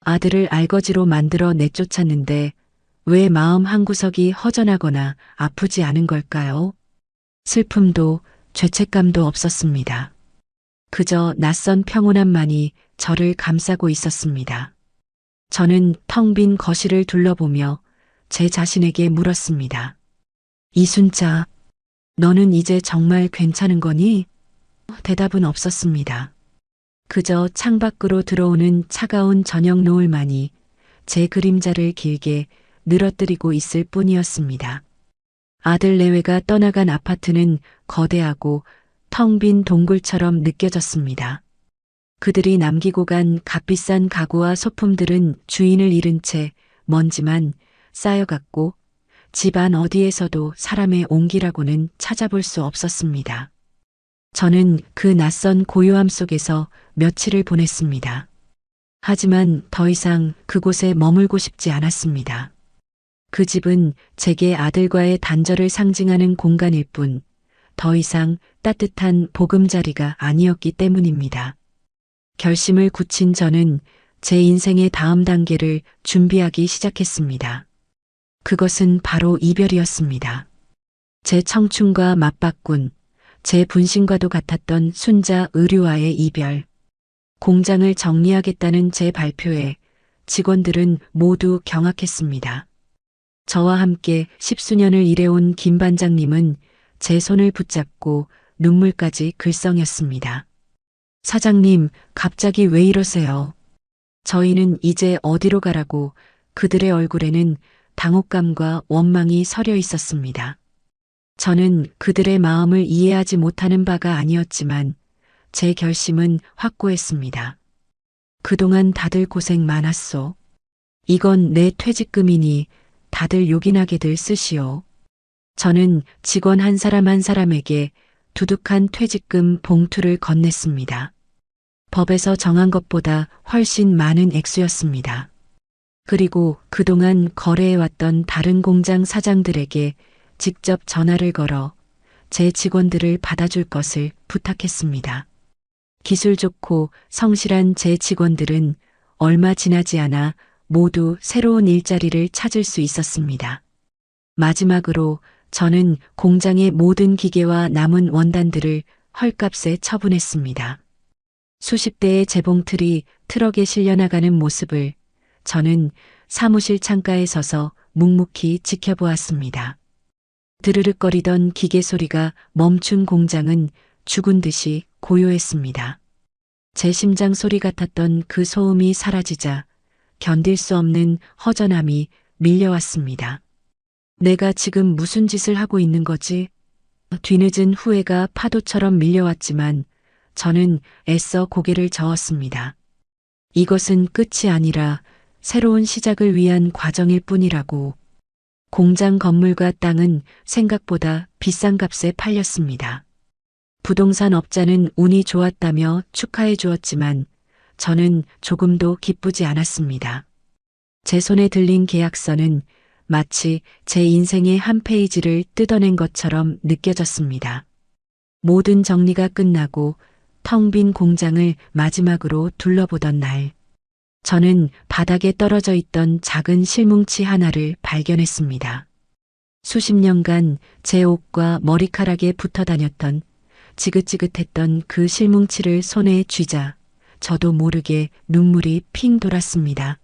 아들을 알거지로 만들어 내쫓았는데 왜 마음 한구석이 허전하거나 아프지 않은 걸까요? 슬픔도 죄책감도 없었습니다. 그저 낯선 평온함만이 저를 감싸고 있었습니다. 저는 텅 빈 거실을 둘러보며 제 자신에게 물었습니다. 이순자, 너는 이제 정말 괜찮은 거니? 대답은 없었습니다. 그저 창밖으로 들어오는 차가운 저녁 노을만이 제 그림자를 길게 늘어뜨리고 있을 뿐이었습니다. 아들 내외가 떠나간 아파트는 거대하고 텅 빈 동굴처럼 느껴졌습니다. 그들이 남기고 간 값비싼 가구와 소품들은 주인을 잃은 채 먼지만 쌓여갔고 집안 어디에서도 사람의 온기라고는 찾아볼 수 없었습니다. 저는 그 낯선 고요함 속에서 며칠을 보냈습니다. 하지만 더 이상 그곳에 머물고 싶지 않았습니다. 그 집은 제게 아들과의 단절을 상징하는 공간일 뿐 더 이상 따뜻한 보금자리가 아니었기 때문입니다. 결심을 굳힌 저는 제 인생의 다음 단계를 준비하기 시작했습니다. 그것은 바로 이별이었습니다. 제 청춘과 맞바꾼, 제 분신과도 같았던 순자 의류와의 이별. 공장을 정리하겠다는 제 발표에 직원들은 모두 경악했습니다. 저와 함께 10수년을 일해온 김 반장님은 제 손을 붙잡고 눈물까지 글썽였습니다. 사장님, 갑자기 왜 이러세요? 저희는 이제 어디로 가라고 그들의 얼굴에는 당혹감과 원망이 서려 있었습니다. 저는 그들의 마음을 이해하지 못하는 바가 아니었지만 제 결심은 확고했습니다. 그동안 다들 고생 많았소. 이건 내 퇴직금이니 다들 요긴하게들 쓰시오. 저는 직원 한 사람 한 사람에게 두둑한 퇴직금 봉투를 건넸습니다. 법에서 정한 것보다 훨씬 많은 액수였습니다. 그리고 그동안 거래해왔던 다른 공장 사장들에게 직접 전화를 걸어 제 직원들을 받아줄 것을 부탁했습니다. 기술 좋고 성실한 제 직원들은 얼마 지나지 않아 모두 새로운 일자리를 찾을 수 있었습니다. 마지막으로 저는 공장의 모든 기계와 남은 원단들을 헐값에 처분했습니다. 수십 대의 재봉틀이 트럭에 실려나가는 모습을 저는 사무실 창가에 서서 묵묵히 지켜보았습니다. 드르륵거리던 기계 소리가 멈춘 공장은 죽은 듯이 고요했습니다. 제 심장 소리 같았던 그 소음이 사라지자 견딜 수 없는 허전함이 밀려왔습니다. 내가 지금 무슨 짓을 하고 있는 거지? 뒤늦은 후회가 파도처럼 밀려왔지만 저는 애써 고개를 저었습니다. 이것은 끝이 아니라 새로운 시작을 위한 과정일 뿐이라고. 공장 건물과 땅은 생각보다 비싼 값에 팔렸습니다. 부동산 업자는 운이 좋았다며 축하해 주었지만 저는 조금도 기쁘지 않았습니다. 제 손에 들린 계약서는 마치 제 인생의 한 페이지를 뜯어낸 것처럼 느껴졌습니다. 모든 정리가 끝나고 텅 빈 공장을 마지막으로 둘러보던 날, 저는 바닥에 떨어져 있던 작은 실뭉치 하나를 발견했습니다. 수십 년간 제 옷과 머리카락에 붙어 다녔던 지긋지긋했던 그 실뭉치를 손에 쥐자 저도 모르게 눈물이 핑 돌았습니다.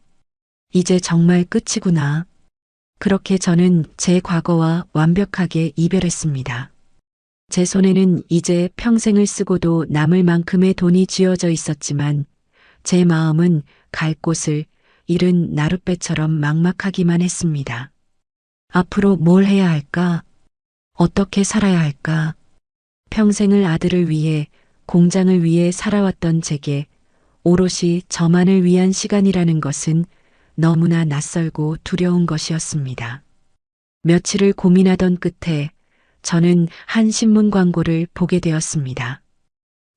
이제 정말 끝이구나. 그렇게 저는 제 과거와 완벽하게 이별했습니다. 제 손에는 이제 평생을 쓰고도 남을 만큼의 돈이 쥐어져 있었지만 제 마음은 갈 곳을 잃은 나룻배처럼 막막하기만 했습니다. 앞으로 뭘 해야 할까? 어떻게 살아야 할까? 평생을 아들을 위해, 공장을 위해 살아왔던 제게 오롯이 저만을 위한 시간이라는 것은 너무나 낯설고 두려운 것이었습니다. 며칠을 고민하던 끝에 저는 한 신문 광고를 보게 되었습니다.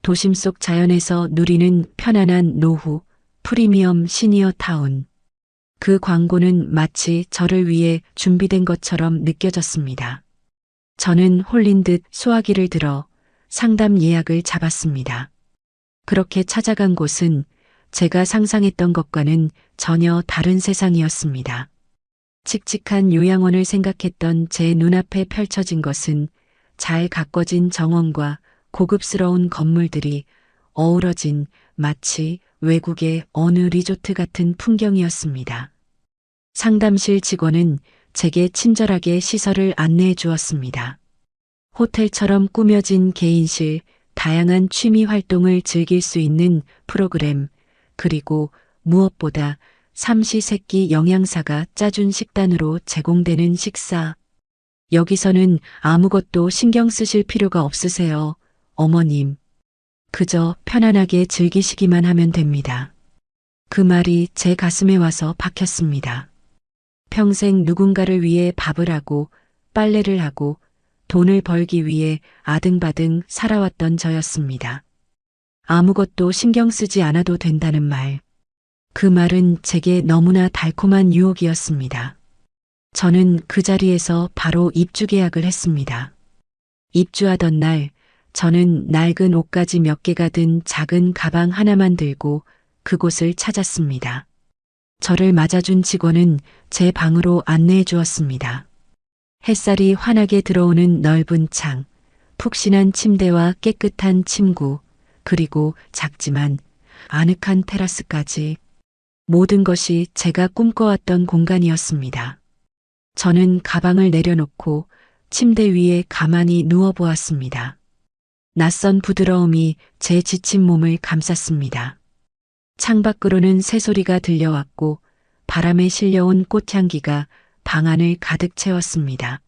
도심 속 자연에서 누리는 편안한 노후, 프리미엄 시니어 타운. 그 광고는 마치 저를 위해 준비된 것처럼 느껴졌습니다. 저는 홀린 듯 수화기를 들어 상담 예약을 잡았습니다. 그렇게 찾아간 곳은 제가 상상했던 것과는 전혀 다른 세상이었습니다. 칙칙한 요양원을 생각했던 제 눈앞에 펼쳐진 것은 잘 가꿔진 정원과 고급스러운 건물들이 어우러진 마치 외국의 어느 리조트 같은 풍경이었습니다. 상담실 직원은 제게 친절하게 시설을 안내해 주었습니다. 호텔처럼 꾸며진 개인실, 다양한 취미 활동을 즐길 수 있는 프로그램, 그리고 무엇보다 삼시세끼 영양사가 짜준 식단으로 제공되는 식사. 여기서는 아무것도 신경 쓰실 필요가 없으세요, 어머님. 그저 편안하게 즐기시기만 하면 됩니다. 그 말이 제 가슴에 와서 박혔습니다. 평생 누군가를 위해 밥을 하고 빨래를 하고 돈을 벌기 위해 아등바등 살아왔던 저였습니다. 아무것도 신경 쓰지 않아도 된다는 말. 그 말은 제게 너무나 달콤한 유혹이었습니다. 저는 그 자리에서 바로 입주 계약을 했습니다. 입주하던 날, 저는 낡은 옷가지 몇 개가 든 작은 가방 하나만 들고 그곳을 찾았습니다. 저를 맞아준 직원은 제 방으로 안내해 주었습니다. 햇살이 환하게 들어오는 넓은 창, 푹신한 침대와 깨끗한 침구, 그리고 작지만 아늑한 테라스까지 모든 것이 제가 꿈꿔왔던 공간이었습니다. 저는 가방을 내려놓고 침대 위에 가만히 누워보았습니다. 낯선 부드러움이 제 지친 몸을 감쌌습니다. 창밖으로는 새소리가 들려왔고 바람에 실려온 꽃향기가 방 안을 가득 채웠습니다.